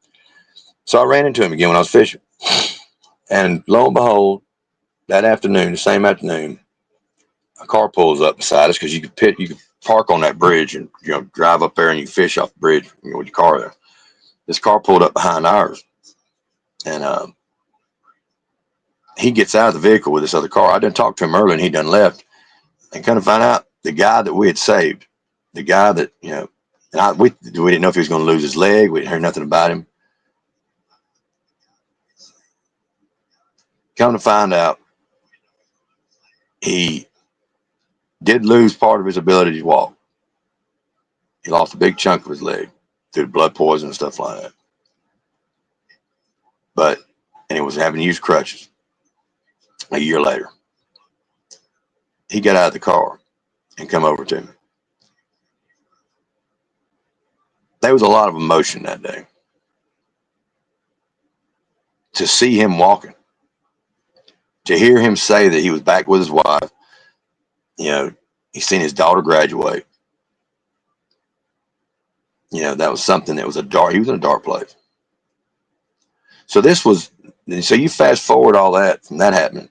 So I ran into him again when I was fishing. And lo and behold, the same afternoon, a car pulls up beside us, because you could park on that bridge and drive up there and you fish off the bridge with your car there. This car pulled up behind ours, and he gets out of the vehicle with this other car. I didn't talk to him earlier, and he done left. And kind of find out the guy that we had saved, the guy that we didn't know if he was going to lose his leg. We didn't hear nothing about him. Come to find out, he did lose part of his ability to walk. He lost a big chunk of his leg through blood poison and stuff like that. And he was having to use crutches. A year later, he got out of the car and come over to me. There was a lot of emotion that day. To see him walking, to hear him say that he was back with his wife, he's seen his daughter graduate. That was something that was he was in a dark place. So you fast forward all that from that happening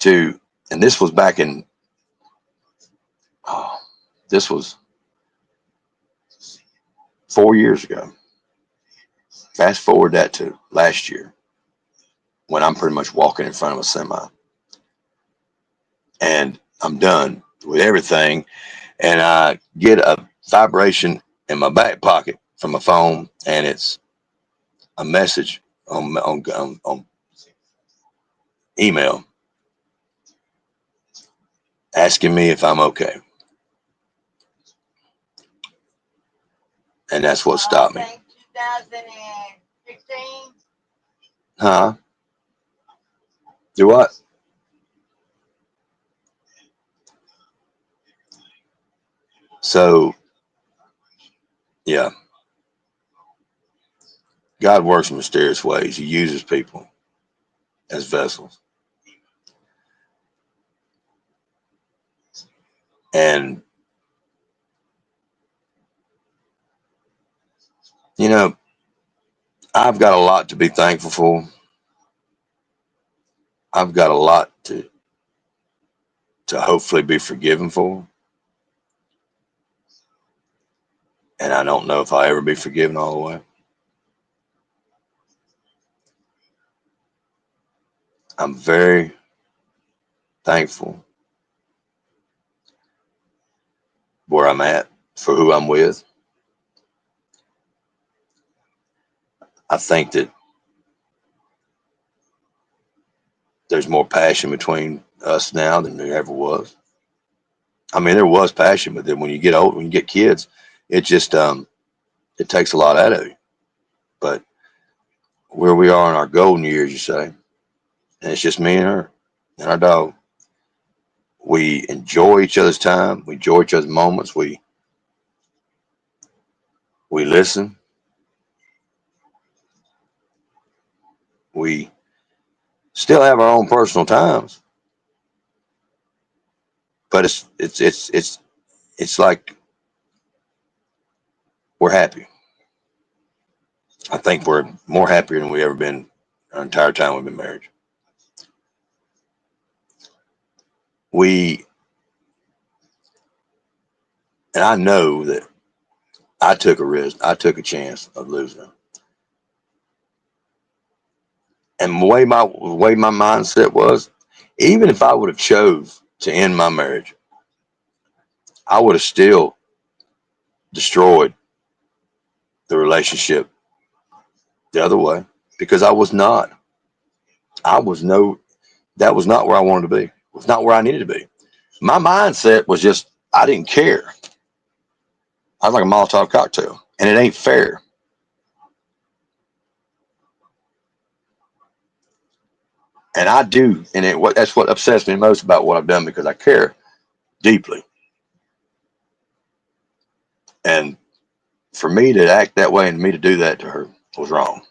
and this was back in, this was 4 years ago. Fast forward that to last year. when I'm pretty much walking in front of a semi. And I'm done with everything. And I get a vibration in my back pocket from my phone, and it's a message on email asking me if I'm okay. And that's what stopped me. 2016. Huh? Do what? So, yeah, God works in mysterious ways. He uses people as vessels. And, you know, I've got a lot to be thankful for. I've got a lot to hopefully be forgiven for. And I don't know if I'll ever be forgiven all the way. I'm very thankful where I'm at, for who I'm with. I think that there's more passion between us now than there ever was. I mean, there was passion, but then when you get old, when you get kids, it just it takes a lot out of you. But where we are in our golden years, you say, and it's just me and her and our dog. We enjoy each other's time. We enjoy each other's moments. We listen. We still have our own personal times, but it's like we're happy. I think we're more happier than we ever been our entire time we've been married. We and I know that I took a risk. I took a chance of losing her. And the way my mindset was, even if I would have chose to end my marriage, I would have still destroyed the relationship the other way because I was not. I was no. That was not where I wanted to be. It was not where I needed to be. My mindset was just I didn't care. I was like a Molotov cocktail, and it ain't fair. And I do, and that's what upsets me most about what I've done because I care deeply. And for me to act that way and me to do that to her was wrong.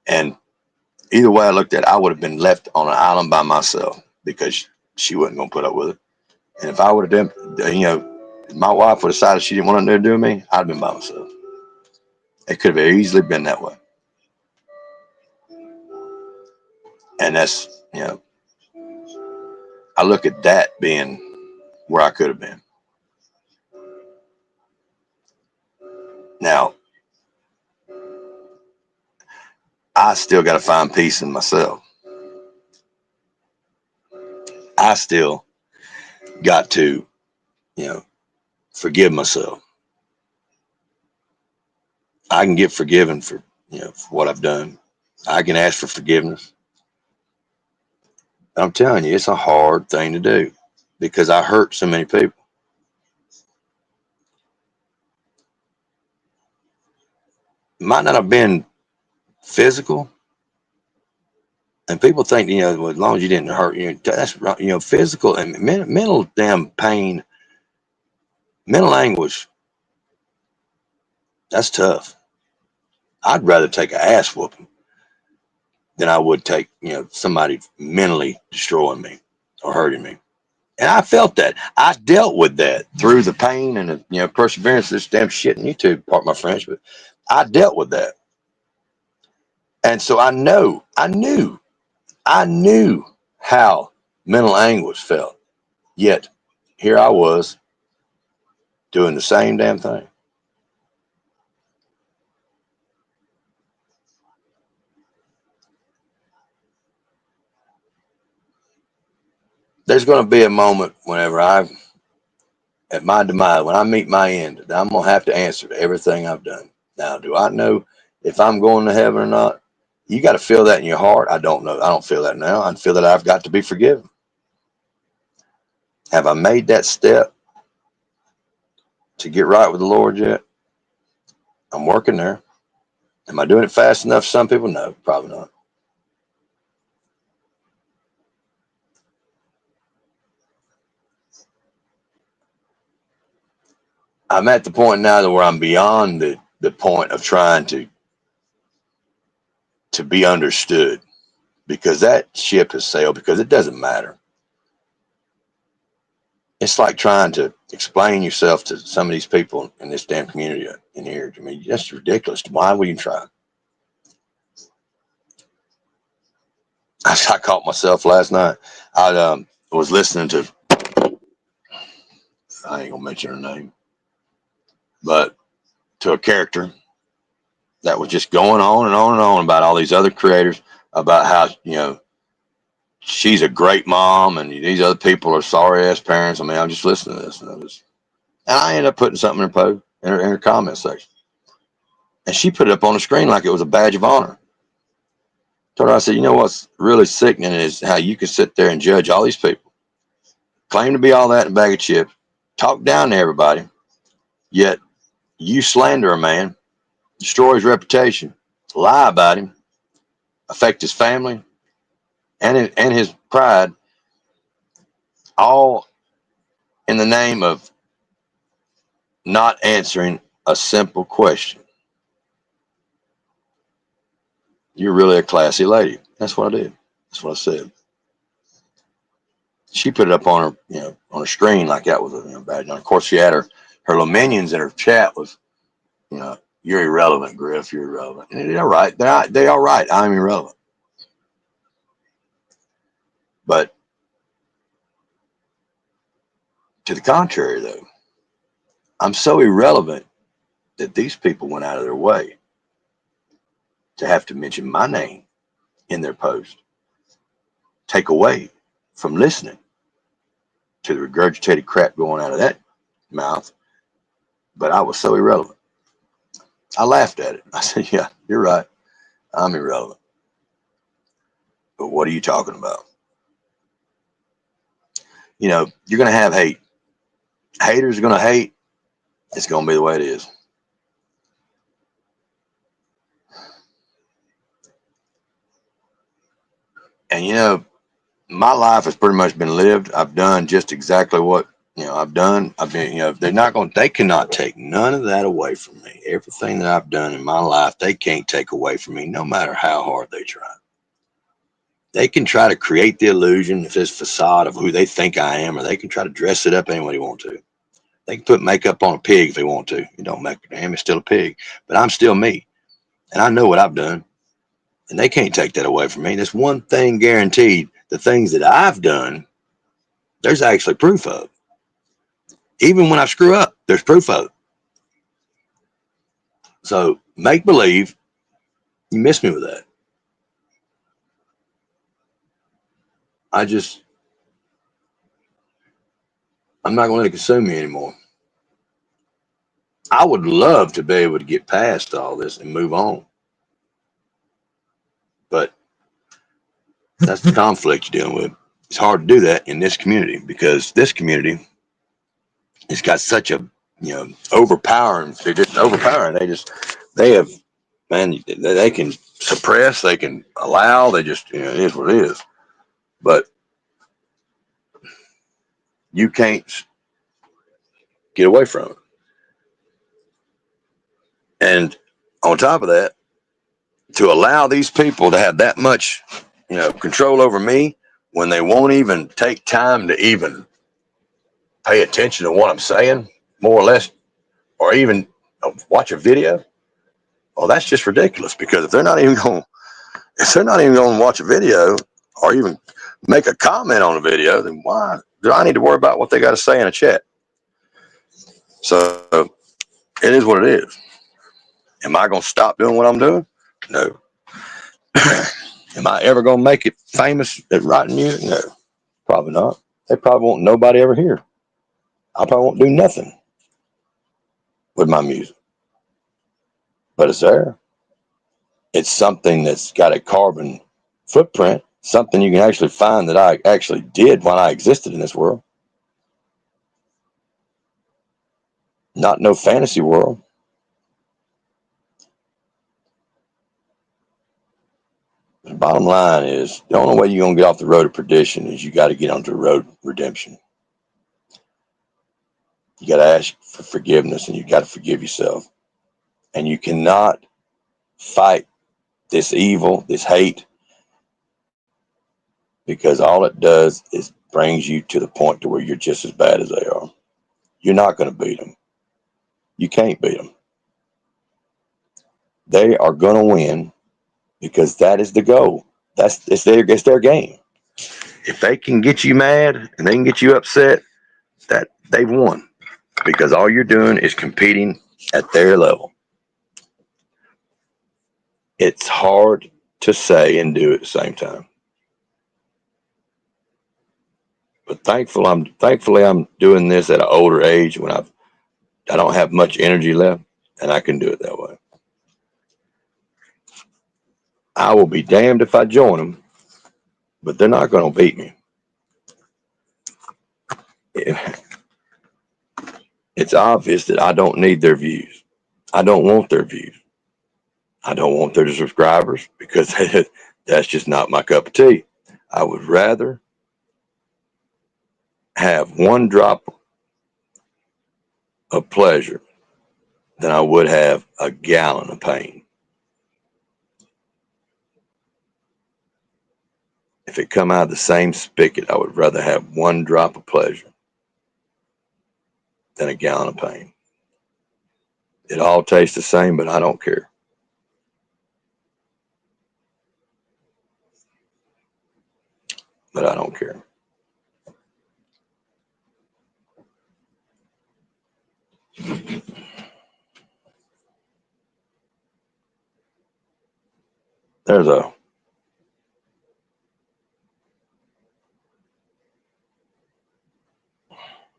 And either way I looked at it, I would have been left on an island by myself because she wasn't going to put up with it. And if I would have done, my wife would have decided she didn't want nothing to do with me, I'd have been by myself. It could have easily been that way. And I look at that being where I could have been. Now, I still got to find peace in myself. I still got to, you know, forgive myself. I can get forgiven for what I've done. I can ask for forgiveness. I'm telling you, it's a hard thing to do because I hurt so many people. It might not have been physical, and people think well, as long as you didn't hurt, that's right. Physical and mental damn pain, mental anguish. That's tough. I'd rather take an ass whooping than I would take somebody mentally destroying me or hurting me. And I felt that. I dealt with that through the pain and the perseverance. This damn shit in YouTube, part my French, but I dealt with that. And so I knew how mental anguish felt. Yet here I was doing the same damn thing. There's going to be a moment whenever at my demise, when I meet my end, that I'm going to have to answer to everything I've done. Now, do I know if I'm going to heaven or not? You got to feel that in your heart. I don't know. I don't feel that now. I feel that I've got to be forgiven. Have I made that step to get right with the Lord yet? I'm working there. Am I doing it fast enough? Some people, no, probably not. I'm at the point now that where I'm beyond the point of trying to be understood, because that ship has sailed, because it doesn't matter. It's like trying to explain yourself to some of these people in this damn community in here. I mean, that's ridiculous. Why would you try? I caught myself last night. I was listening to, I ain't gonna mention her name, but to a character that was just going on and on and on about all these other creators, about how, she's a great mom and these other people are sorry ass parents. I mean, I'm just listening to this, and I ended up putting something in her post in her comment section, and she put it up on the screen like it was a badge of honor. Told her, I said, you know what's really sickening is how you can sit there and judge all these people, claim to be all that in a bag of chips, talk down to everybody, yet you slander a man, destroy his reputation, lie about him, affect his family and his pride, all in the name of not answering a simple question. You're really a classy lady. That's what I did. That's what I said. She put it up on her, on her screen like that was a badge. And of course, she had her little minions in her chat was, you're irrelevant, Griff. You're irrelevant. And they're right. They are right. I'm irrelevant. But to the contrary, though, I'm so irrelevant that these people went out of their way to have to mention my name in their post, take away from listening to the regurgitated crap going out of that mouth. But I was so irrelevant. I laughed at it. I said, yeah, you're right. I'm irrelevant. But what are you talking about? You're going to have hate. Haters are going to hate. It's going to be the way it is. And my life has pretty much been lived. I've done just exactly what I've done. I've been, they cannot take none of that away from me. Everything that I've done in my life, they can't take away from me, no matter how hard they try. They can try to create the illusion, if this facade of who they think I am, or they can try to dress it up any way they want to. They can put makeup on a pig if they want to. It don't make a damn, it's still a pig. But I'm still me. And I know what I've done. And they can't take that away from me. There's one thing guaranteed. The things that I've done, there's actually proof of. Even when I screw up, there's proof of it. So make believe you miss me with that. I'm not going to let it consume me anymore. I would love to be able to get past all this and move on. But that's the conflict you're dealing with. It's hard to do that in this community, because this community has got such a, overpowering. They're just overpowering. They have, man, they can suppress, they can allow, they just, it is what it is. But you can't get away from it. And on top of that, to allow these people to have that much, control over me when they won't even take time to even pay attention to what I'm saying, more or less, or even watch a video. Well, that's just ridiculous, because if they're not even going to watch a video or even make a comment on a video, then why do I need to worry about what they got to say in a chat? So it is what it is. Am I going to stop doing what I'm doing? No. Am I ever going to make it famous at writing music? No, probably not. They probably won't nobody ever hear. I probably won't do nothing with my music, but it's there. It's something that's got a carbon footprint, something you can actually find that I actually did when I existed in this world. Not no fantasy world. The bottom line is the only way you're going to get off the road of perdition is you got to get onto the road of redemption. You got to ask for forgiveness, and you got to forgive yourself. And you cannot fight this evil, this hate, because all it does is brings you to the point to where you're just as bad as they are. You're not going to beat them. You can't beat them. They are going to win because that is the goal. It's their game. If they can get you mad and they can get you upset, that they've won, because all you're doing is competing at their level. It's hard to say and do at the same time. But thankfully I'm doing this at an older age when I don't have much energy left, and I can do it that way. I will be damned if I join them, but they're not going to beat me. It's obvious that I don't need their views. I don't want their views. I don't want their subscribers, because that's just not my cup of tea. I would rather have one drop of pleasure than I would have a gallon of pain. If it come out of the same spigot, I would rather have one drop of pleasure than a gallon of pain. It all tastes the same, but I don't care. But I don't care.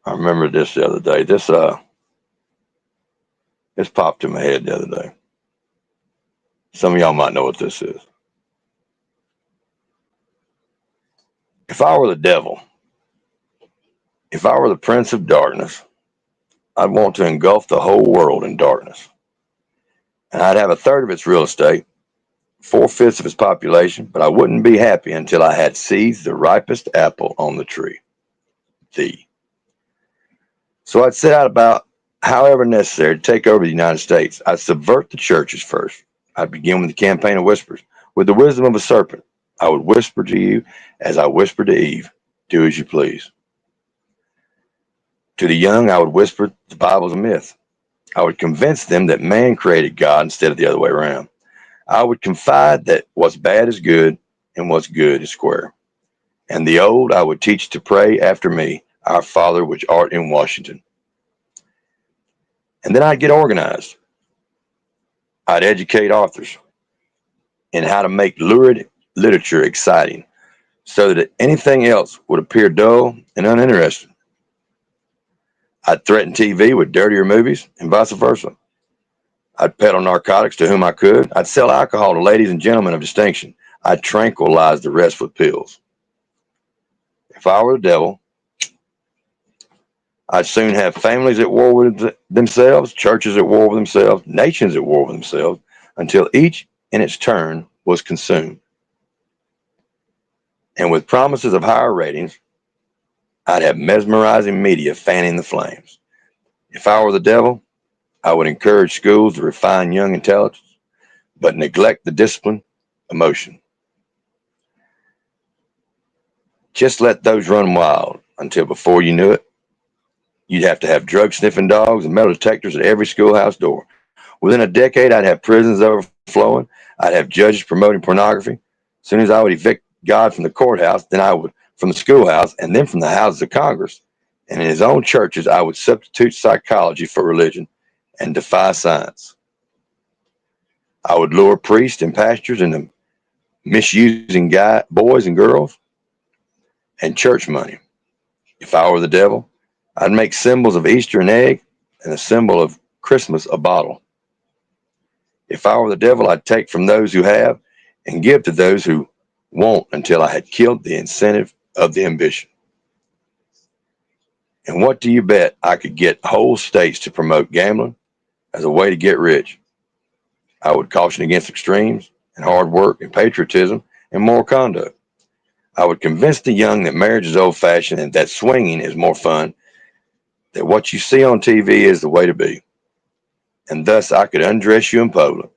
I remember this the other day. This popped in my head the other day. Some of y'all might know what this is. If I were the devil, if I were the prince of darkness, I'd want to engulf the whole world in darkness. And I'd have a third of its real estate, 4/5 of its population, but I wouldn't be happy until I had seized the ripest apple on the tree. So I'd set out about however necessary to take over the United States. I'd subvert the churches first. I'd begin with the campaign of whispers. With the wisdom of a serpent, I would whisper to you as I whispered to Eve, do as you please. To the young, I would whisper the Bible's a myth. I would convince them that man created God instead of the other way around. I would confide that what's bad is good and what's good is square. And the old, I would teach to pray after me, our Father which art in Washington. And then I'd get organized. I'd educate authors in how to make lurid literature exciting, so that anything else would appear dull and uninteresting. I'd threaten TV with dirtier movies and vice versa. I'd peddle narcotics to whom I could. I'd sell alcohol to ladies and gentlemen of distinction. I'd tranquilize the rest with pills. If I were the devil, I'd soon have families at war with themselves, churches at war with themselves, nations at war with themselves, until each in its turn was consumed. And with promises of higher ratings, I'd have mesmerizing media fanning the flames. If I were the devil, I would encourage schools to refine young intelligence, but neglect the discipline, emotion. Just let those run wild until before you knew it, you'd have to have drug-sniffing dogs and metal detectors at every schoolhouse door. Within a decade, I'd have prisons overflowing. I'd have judges promoting pornography. As soon as I would evict God from the courthouse, then I would from the schoolhouse, and then from the houses of Congress. And in his own churches, I would substitute psychology for religion and defy science. I would lure priests and pastors into misusing boys and girls and church money. If I were the devil, I'd make symbols of Easter an egg and a symbol of Christmas a bottle. If I were the devil, I'd take from those who have and give to those who won't until I had killed the incentive of the ambition. And what do you bet I could get whole states to promote gambling as a way to get rich? I would caution against extremes and hard work and patriotism and moral conduct. I would convince the young that marriage is old fashioned and that swinging is more fun, that what you see on TV is the way to be. And thus I could undress you in public.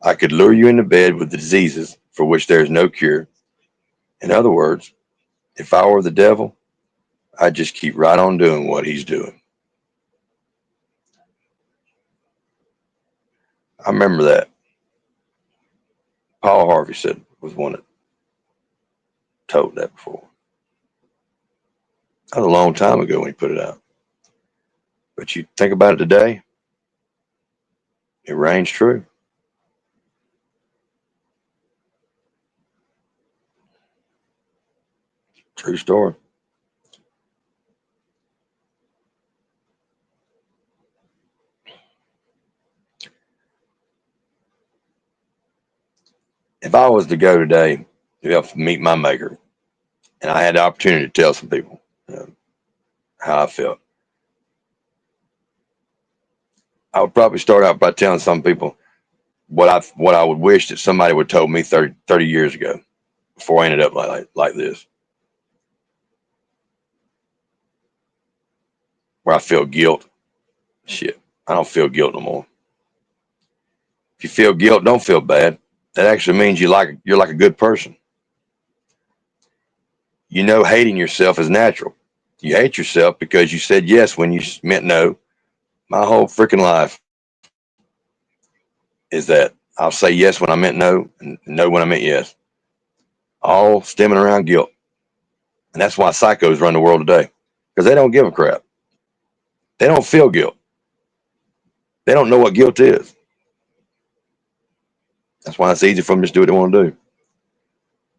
I could lure you into bed with the diseases for which there is no cure. In other words, if I were the devil, I'd just keep right on doing what he's doing. I remember that. Paul Harvey said was one that told that before. That was a long time ago when he put it out. But you think about it today, it reigns true. True story. If I was to go today to meet my maker, and I had the opportunity to tell some people how I felt, I would probably start out by telling some people what I would wish that somebody would have told me 30 years ago before I ended up like this, where I feel guilt. Shit, I don't feel guilt no more. If you feel guilt, don't feel bad. That actually means you're like a good person. You know, hating yourself is natural. You hate yourself because you said yes when you meant no. My whole freaking life is that I'll say yes when I meant no and no when I meant yes. All stemming around guilt. And that's why psychos run the world today, because they don't give a crap. They don't feel guilt. They don't know what guilt is. That's why it's easy for them to just do what they want to do.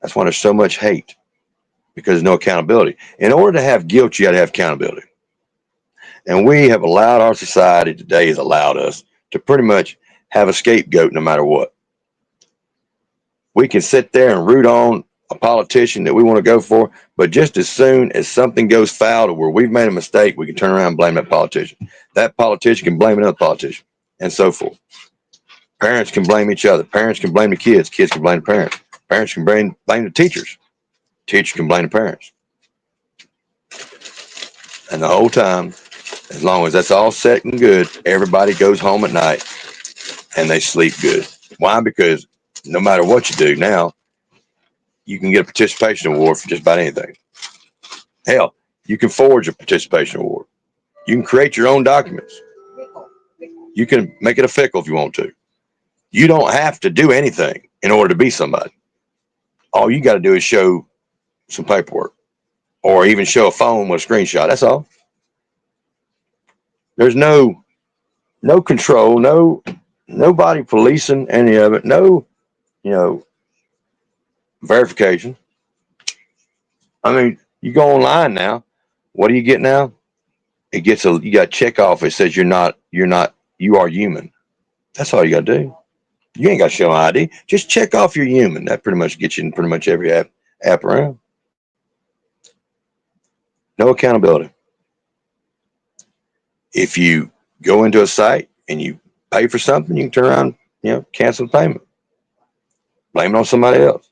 That's why there's so much hate, because there's no accountability. In order to have guilt, you got to have accountability. And we have allowed, our society today has allowed us to pretty much have a scapegoat no matter what. We can sit there and root on a politician that we want to go for, but just as soon as something goes foul to where we've made a mistake, we can turn around and blame that politician. That politician can blame another politician, and so forth. Parents can blame each other. Parents can blame the kids. Kids can blame the parents. Parents can blame the teachers. Teachers can blame the parents. And the whole time, as long as that's all set and good, everybody goes home at night and they sleep good. Why? Because no matter what you do now, you can get a participation award for just about anything. Hell, you can forge a participation award. You can create your own documents. You can make it a fickle if you want to. You don't have to do anything in order to be somebody. All you got to do is show some paperwork, or even show a phone with a screenshot. That's all. There's no control, nobody policing any of it, no, verification. I mean, you go online now. What do you get now? You got a check off. It says you are human. That's all you got to do. You ain't got to show an ID. Just check off you're human. That pretty much gets you in pretty much every app around. No accountability. If you go into a site and you pay for something, you can turn around, cancel the payment. Blame it on somebody else.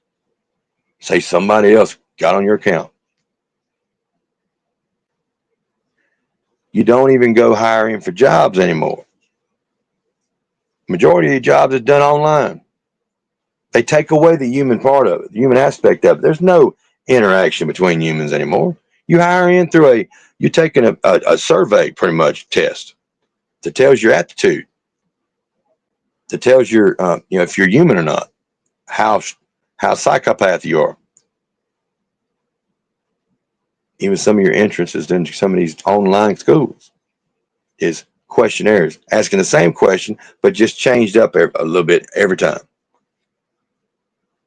Say somebody else got on your account. You don't even go hiring for jobs anymore. Majority of the jobs is done online. They take away the human part of it, the human aspect of it. There's no interaction between humans anymore. You hire in through you're taking a survey, pretty much test that tells your aptitude, that tells your, if you're human or not, how psychopath you are. Even some of your entrances into some of these online schools is questionnaires asking the same question, but just changed up a little bit every time,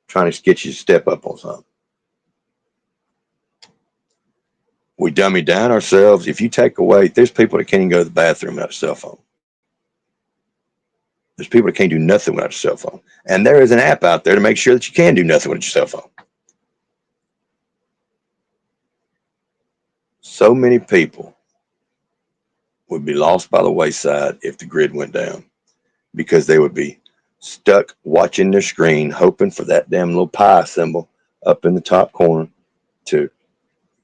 trying to get you to step up on something. We dummy down ourselves. If you take away, there's people that can't even go to the bathroom without a cell phone. There's people that can't do nothing without a cell phone. And there is an app out there to make sure that you can do nothing with your cell phone. So many people would be lost by the wayside if the grid went down, because they would be stuck watching their screen, hoping for that damn little pi symbol up in the top corner to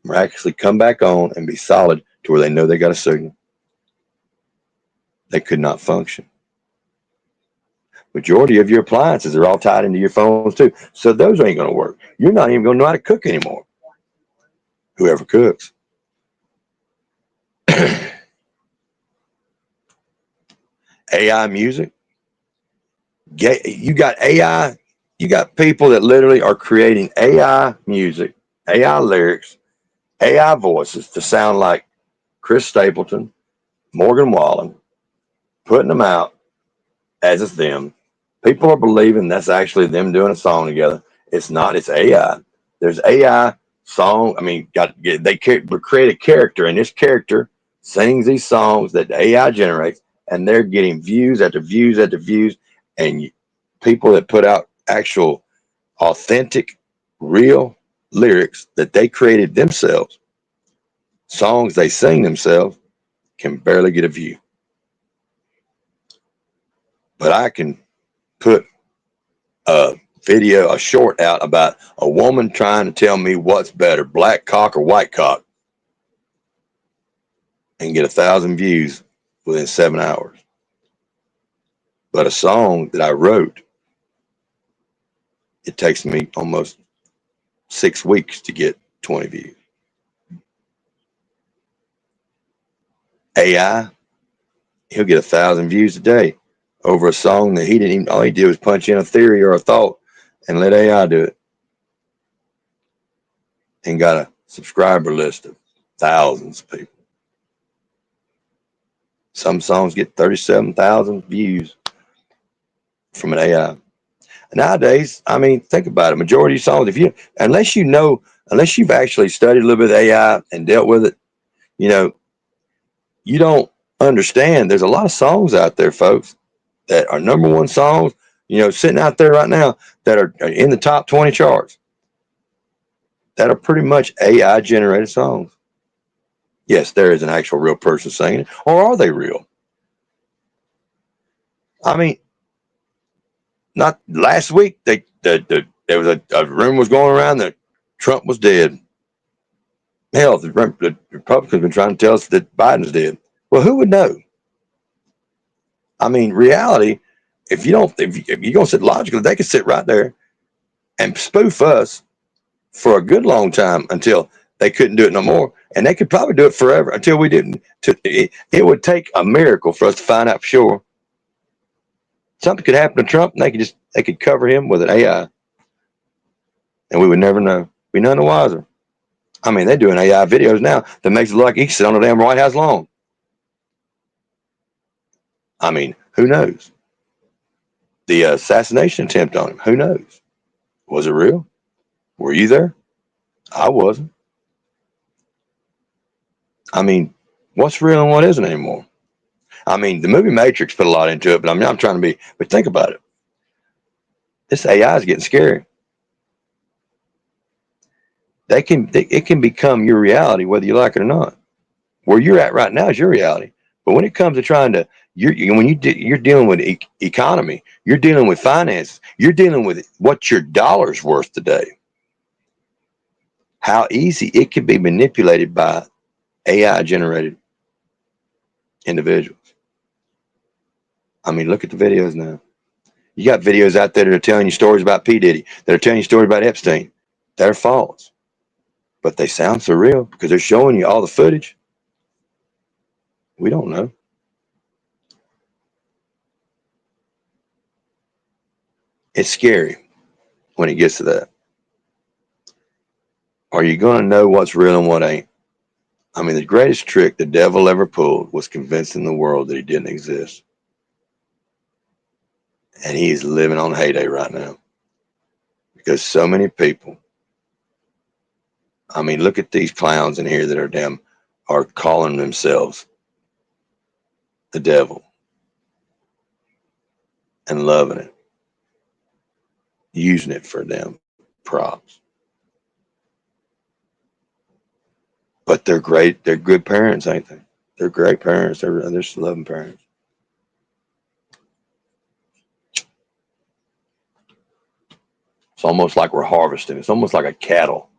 miraculously come back on and be solid to where they know they got a signal. They could not function. Majority of your appliances are all tied into your phones too, so those ain't going to work. You're not even going to know how to cook anymore. Whoever cooks. AI music. You got AI. You got people that literally are creating AI music, AI lyrics, AI voices to sound like Chris Stapleton, Morgan Wallen, putting them out as it's them. People are believing that's actually them doing a song together. It's not. It's AI. There's AI song. I mean, they create a character, and this character sings these songs that the AI generates, and they're getting views after views after views. And people that put out actual, authentic, real lyrics that they created themselves, songs they sing themselves, can barely get a view. But I can put a video, a short out about a woman trying to tell me what's better, black cock or white cock, and get 1,000 views within 7 hours. But a song that I wrote, it takes me almost 6 weeks to get 20 views. AI, he'll get 1,000 views a day over a song that he didn't even, all he did was punch in a theory or a thought and let AI do it. And got a subscriber list of thousands of people. Some songs get 37,000 views from an AI. Nowadays, I mean, think about it. Majority of songs, unless you've actually studied a little bit of AI and dealt with it, you don't understand. There's a lot of songs out there, folks, that are number one songs, sitting out there right now that are in the top 20 charts, that are pretty much AI generated songs. Yes, there is an actual real person singing it, or are they real? I mean, not last week. There was a rumor was going around that Trump was dead. Hell, the Republicans have been trying to tell us that Biden's dead. Well, who would know? I mean, reality. If you're gonna sit logically, they could sit right there and spoof us for a good long time until they couldn't do it no more, and they could probably do it forever until we didn't. It would take a miracle for us to find out for sure. Something could happen to Trump, and they could cover him with an AI, and we would never know. Be none the wiser. I mean, they're doing AI videos now that makes it look like he can sit on the damn White House lawn. I mean, who knows? The assassination attempt on him, who knows? Was it real? Were you there? I wasn't. I mean, what's real and what isn't anymore? I mean, the movie Matrix put a lot into it, but I'm trying to be, but think about it. This AI is getting scary. It can become your reality, whether you like it or not. Where you're at right now is your reality. But when it comes to trying to, you're dealing with economy, you're dealing with finance, you're dealing with what your dollar's worth today. How easy it can be manipulated by AI generated individuals. I mean, look at the videos now. You got videos out there that are telling you stories about P. Diddy, that are telling you stories about Epstein. They're false. But they sound so real because they're showing you all the footage. We don't know. It's scary when it gets to that. Are you going to know what's real and what ain't? I mean, the greatest trick the devil ever pulled was convincing the world that he didn't exist. And he is living on heyday right now. Because so many people, I mean, look at these clowns in here that are calling themselves the devil and loving it, using it for them props. But they're great. They're good parents, ain't they? They're great parents. They're just loving parents. It's almost like we're harvesting. It's almost like a cattle.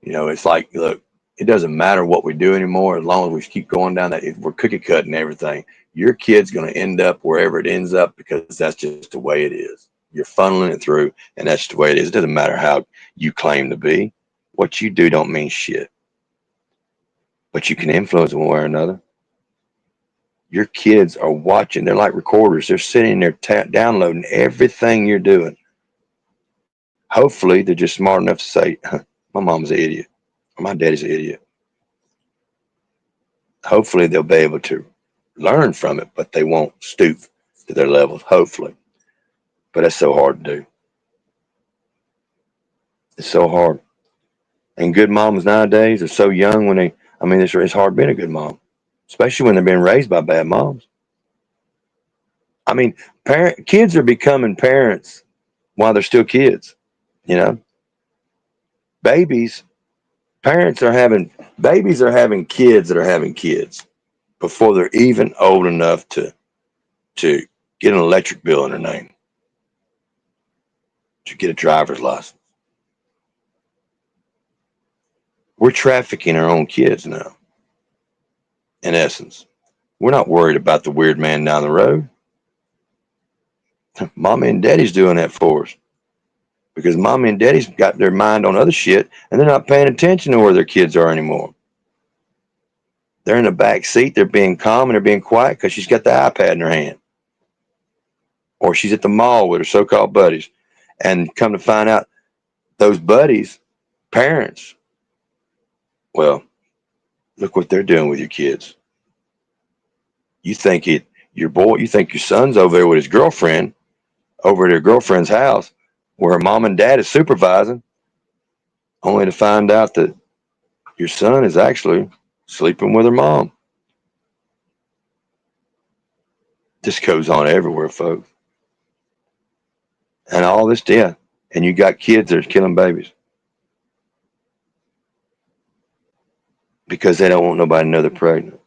You know, it's like, look, it doesn't matter what we do anymore as long as we keep going down that. If we're cookie cutting everything, your kid's going to end up wherever it ends up because that's just the way it is. You're funneling it through, and that's the way it is. It doesn't matter how you claim to be. What you do don't mean shit. But you can influence one way or another. Your kids are watching. They're like recorders. They're sitting there downloading everything you're doing. Hopefully, they're just smart enough to say, my mom's an idiot, or my daddy's an idiot. Hopefully, they'll be able to learn from it, but they won't stoop to their levels, hopefully. But that's so hard to do. It's so hard. And good moms nowadays are so young when it's hard being a good mom, especially when they're being raised by bad moms. I mean, kids are becoming parents while they're still kids, you know? Babies, babies are having kids that are having kids before they're even old enough to get an electric bill in their name, to get a driver's license. We're trafficking our own kids now, in essence. We're not worried about the weird man down the road. Mommy and daddy's doing that for us because mommy and daddy's got their mind on other shit and they're not paying attention to where their kids are anymore. They're in the back seat. They're being calm and they're being quiet because she's got the iPad in her hand. Or she's at the mall with her so-called buddies. And come to find out, those buddies, parents, well, look what they're doing with your kids. You think you think your son's over there with his girlfriend, over at her girlfriend's house, where her mom and dad is supervising, only to find out that your son is actually sleeping with her mom. This goes on everywhere, folks. And all this death. And you got kids that are killing babies because they don't want nobody to know they're pregnant.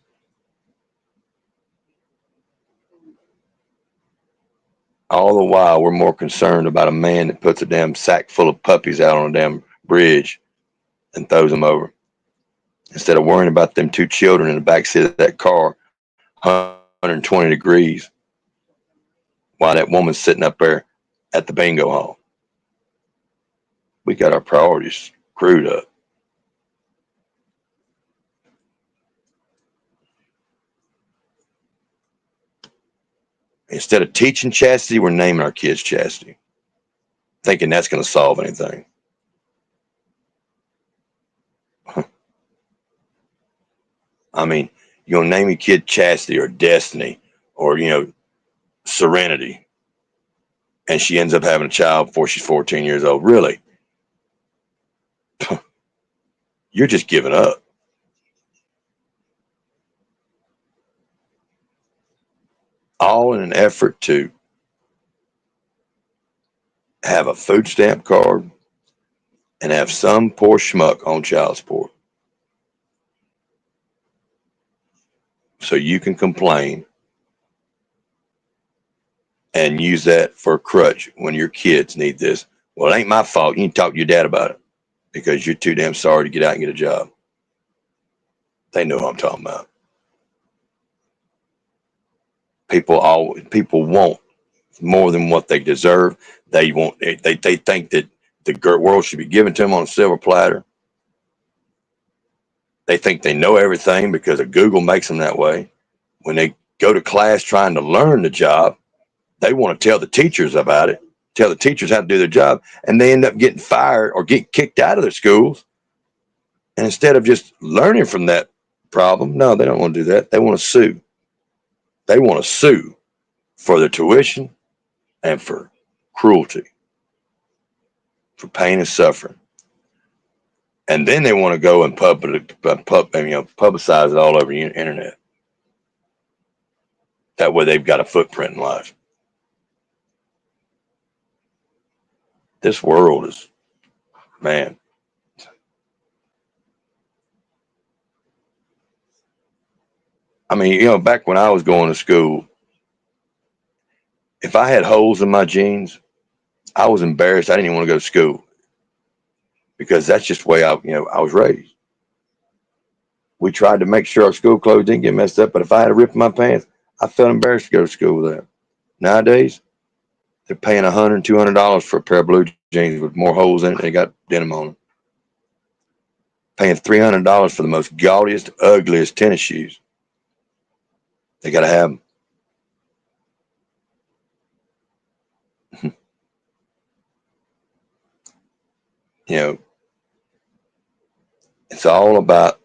All the while, we're more concerned about a man that puts a damn sack full of puppies out on a damn bridge and throws them over, instead of worrying about them two children in the backseat of that car, 120 degrees, while that woman's sitting up there at the bingo hall. We got our priorities screwed up. Instead of teaching chastity, we're naming our kids chastity, thinking that's going to solve anything. I mean, you're going to name your kid chastity or destiny or, serenity, and she ends up having a child before she's 14 years old. Really? You're just giving up. All in an effort to have a food stamp card and have some poor schmuck on child support. So you can complain and use that for a crutch when your kids need this. Well, it ain't my fault. You need to talk to your dad about it because you're too damn sorry to get out and get a job. They know what I'm talking about. People want more than what they deserve. They think that the world should be given to them on a silver platter. They think they know everything because of Google makes them that way. When they go to class trying to learn the job, they want to tell the teachers about it, tell the teachers how to do their job, and they end up getting fired or get kicked out of their schools. And instead of just learning from that problem, no, they don't want to do that. They want to sue. They want to sue for their tuition and for cruelty, for pain and suffering. And then they want to go and publicize it all over the internet. That way they've got a footprint in life. This world is, man. I mean, back when I was going to school, if I had holes in my jeans, I was embarrassed. I didn't even want to go to school because that's just the way I was raised. We tried to make sure our school clothes didn't get messed up, but if I had a rip in my pants, I felt embarrassed to go to school with that. Nowadays, they're paying $100, $200 for a pair of blue jeans with more holes in it. They got denim on them. Paying $300 for the most gaudiest, ugliest tennis shoes. They got to have them. It's all about.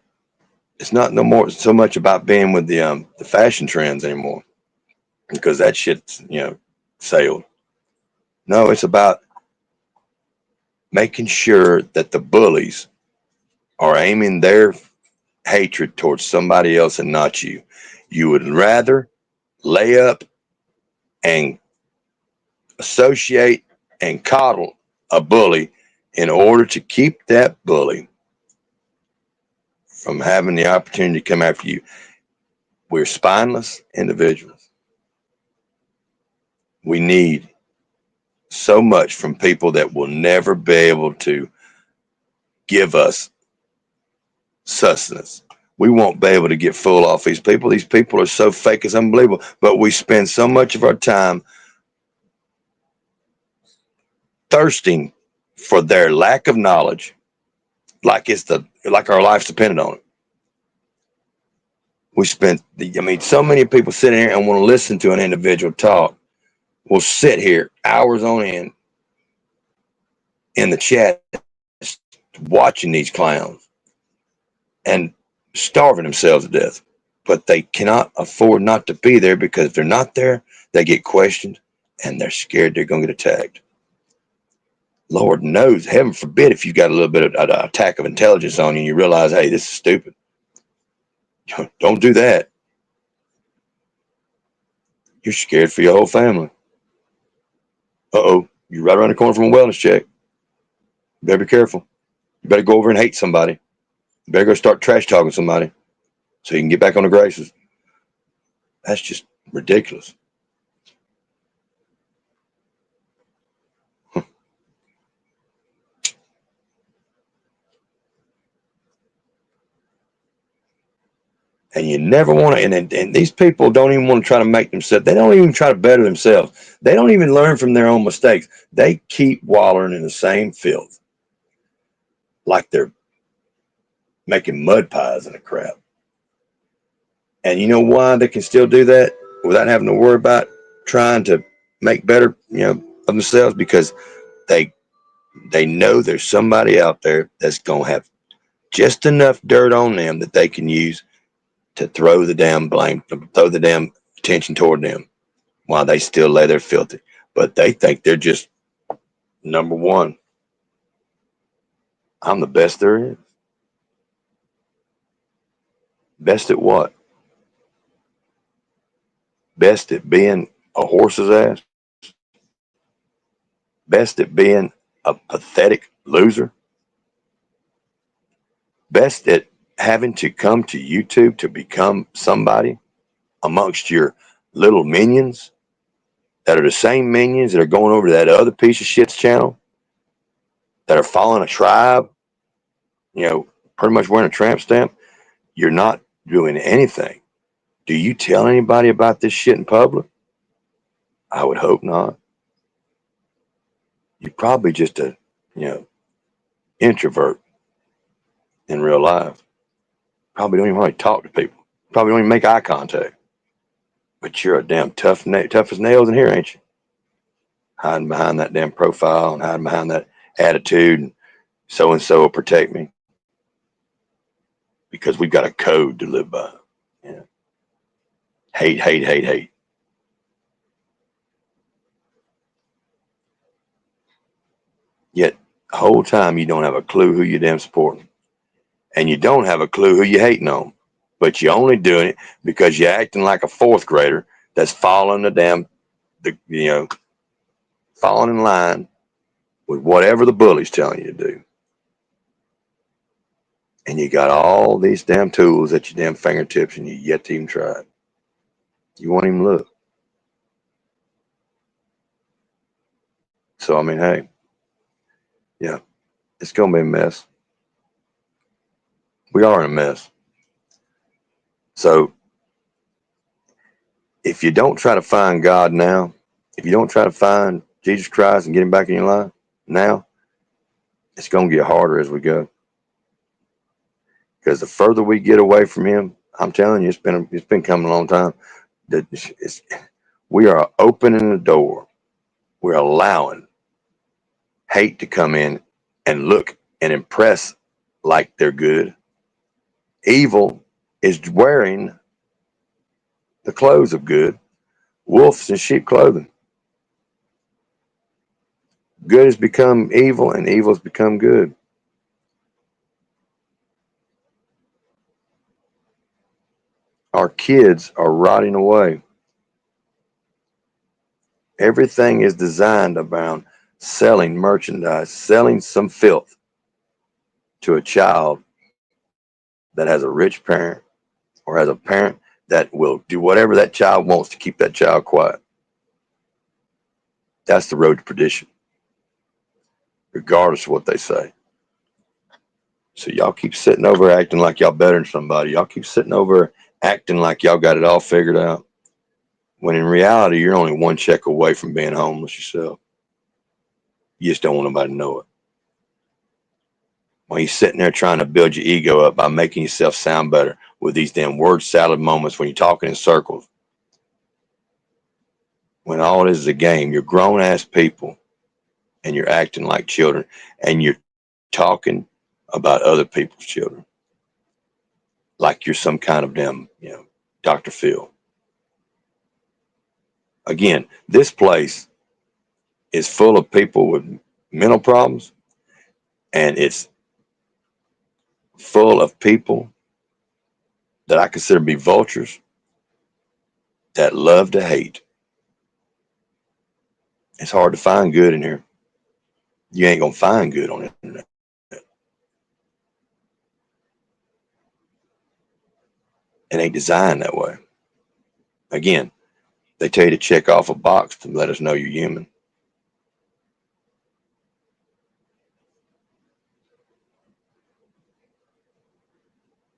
It's not no more so much about being with the fashion trends anymore, because that shit's sailed. No, it's about making sure that the bullies are aiming their hatred towards somebody else and not you. You would rather lay up and associate and coddle a bully in order to keep that bully from having the opportunity to come after you. We're spineless individuals. We need so much from people that will never be able to give us sustenance. We won't be able to get full off these people. These people are so fake, it's unbelievable. But we spend so much of our time thirsting for their lack of knowledge, like our life's dependent on it. So many people sitting here and want to listen to an individual talk will sit here hours on end in the chat watching these clowns and starving themselves to death. But they cannot afford not to be there, because if they're not there, they get questioned and they're scared they're going to get attacked. Lord knows, heaven forbid, if you got a little bit of an attack of intelligence on you and you realize, hey, this is stupid. Don't do that. You're scared for your whole family. Uh-oh, you're right around the corner from a wellness check. You better be careful. You better go over and hate somebody. You better go start trash talking somebody so you can get back on the graces. That's just ridiculous. And you never want to, and these people don't even want to try to make themselves, they don't even try to better themselves. They don't even learn from their own mistakes. They keep wallowing in the same filth, like they're making mud pies and a crap. And you know why they can still do that without having to worry about trying to make better, of themselves? Because they know there's somebody out there that's going to have just enough dirt on them that they can use to throw the damn blame, to throw the damn attention toward them while they still lay there filthy. But they think they're just number one. I'm the best there is. Best at what? Best at being a horse's ass? Best at being a pathetic loser? Best at having to come to YouTube to become somebody amongst your little minions that are the same minions that are going over to that other piece of shit's channel, that are following a tribe, pretty much wearing a tramp stamp? You're not doing anything. Do you tell anybody about this shit in public? I would hope not. You're probably just a, introvert in real life. Probably don't even really talk to people. Probably don't even make eye contact. But you're a damn tough as nails in here, ain't you? Hiding behind that damn profile and hiding behind that attitude, and so will protect me. Because we've got a code to live by. Hate, hate, hate, hate. Yet the whole time you don't have a clue who you're damn supporting. and you don't have a clue who you're hating on, but you're only doing it because you're acting like a fourth grader that's following falling in line with whatever the bully's telling you to do. And you got all these damn tools at your damn fingertips and you yet to even try it. You won't even look. So, I mean, hey, yeah, it's going to be a mess. We are in a mess. So, if you don't try to find God now, if you don't try to find Jesus Christ and get him back in your life now, it's going to get harder as we go. Because the further we get away from him, I'm telling you, it's been coming a long time. That we are opening the door. We're allowing hate to come in and look and impress like they're good. Evil is wearing the clothes of good, wolves in sheep clothing. Good has become evil and evil has become good. Our kids are rotting away. Everything is designed around selling merchandise, selling some filth to a child that has a rich parent or has a parent that will do whatever that child wants to keep that child quiet. That's the road to perdition, regardless of what they say. So y'all keep sitting over acting like y'all better than somebody. Y'all keep sitting over acting like y'all got it all figured out. When in reality, you're only one check away from being homeless yourself. You just don't want nobody to know it. While you're sitting there trying to build your ego up by making yourself sound better with these damn word salad moments when you're talking in circles. When all it is a game, you're grown ass people and you're acting like children and you're talking about other people's children like you're some kind of damn, Dr. Phil. Again, this place is full of people with mental problems, and it's full of people that I consider to be vultures that love to hate. It's hard to find good in here. You ain't gonna find good on the internet. It ain't designed that way. Again, they tell you to check off a box to let us know you're human.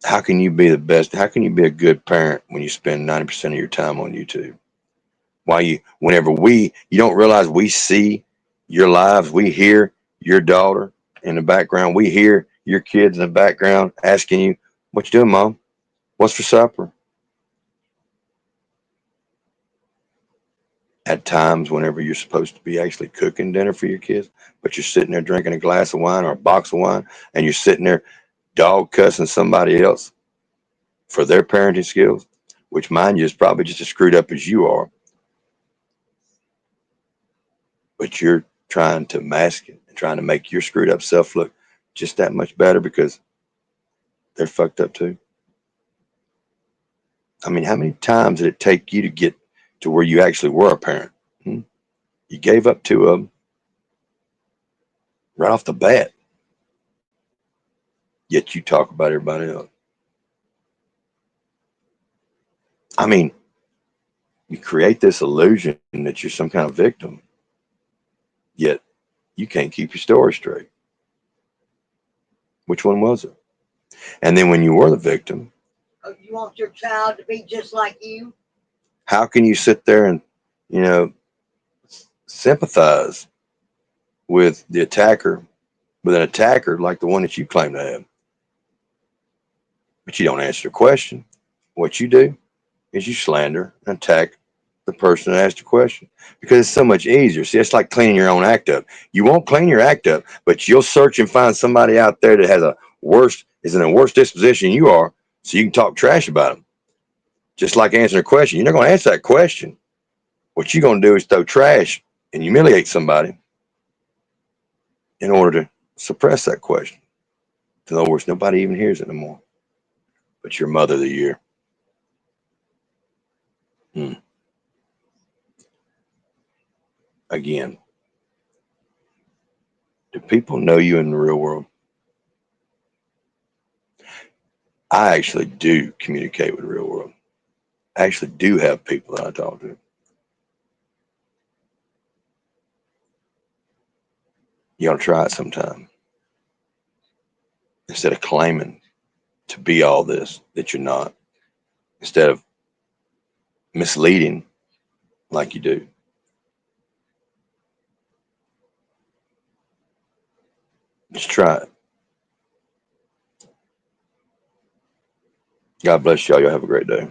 How can you be the best? How can you be a good parent when you spend 90% of your time on YouTube? You don't realize we see your lives. We hear your daughter in the background. We hear your kids in the background asking you, "What you doing, Mom? What's for supper?" At times, whenever you're supposed to be actually cooking dinner for your kids, but you're sitting there drinking a glass of wine or a box of wine, and you're sitting there dog cussing somebody else for their parenting skills, which mind you is probably just as screwed up as you are, but you're trying to mask it and trying to make your screwed up self look just that much better because they're fucked up too. I mean, how many times did it take you to get to where you actually were a parent? You gave up to them right off the bat, yet you talk about everybody else. I mean, you create this illusion that you're some kind of victim, yet you can't keep your story straight. Which one was it? And then when you were the victim, you want your child to be just like you? How can you sit there and, sympathize with the attacker, with an attacker like the one that you claim to have? But you don't answer the question. What you do is you slander and attack the person that asked the question because it's so much easier. See, it's like cleaning your own act up. You won't clean your act up, but you'll search and find somebody out there that is in a worse disposition than you are, so you can talk trash about them. Just like answering a question. You're not going to answer that question. What you're going to do is throw trash and humiliate somebody in order to suppress that question. In other words, nobody even hears it anymore. But your mother of the year. Hmm. Again, do people know you in the real world? I actually do communicate with the real world. I actually do have people that I talk to. You ought to try it sometime. Instead of claiming to be all this that you're not. Instead of misleading like you do. Just try it. God bless y'all. Y'all have a great day.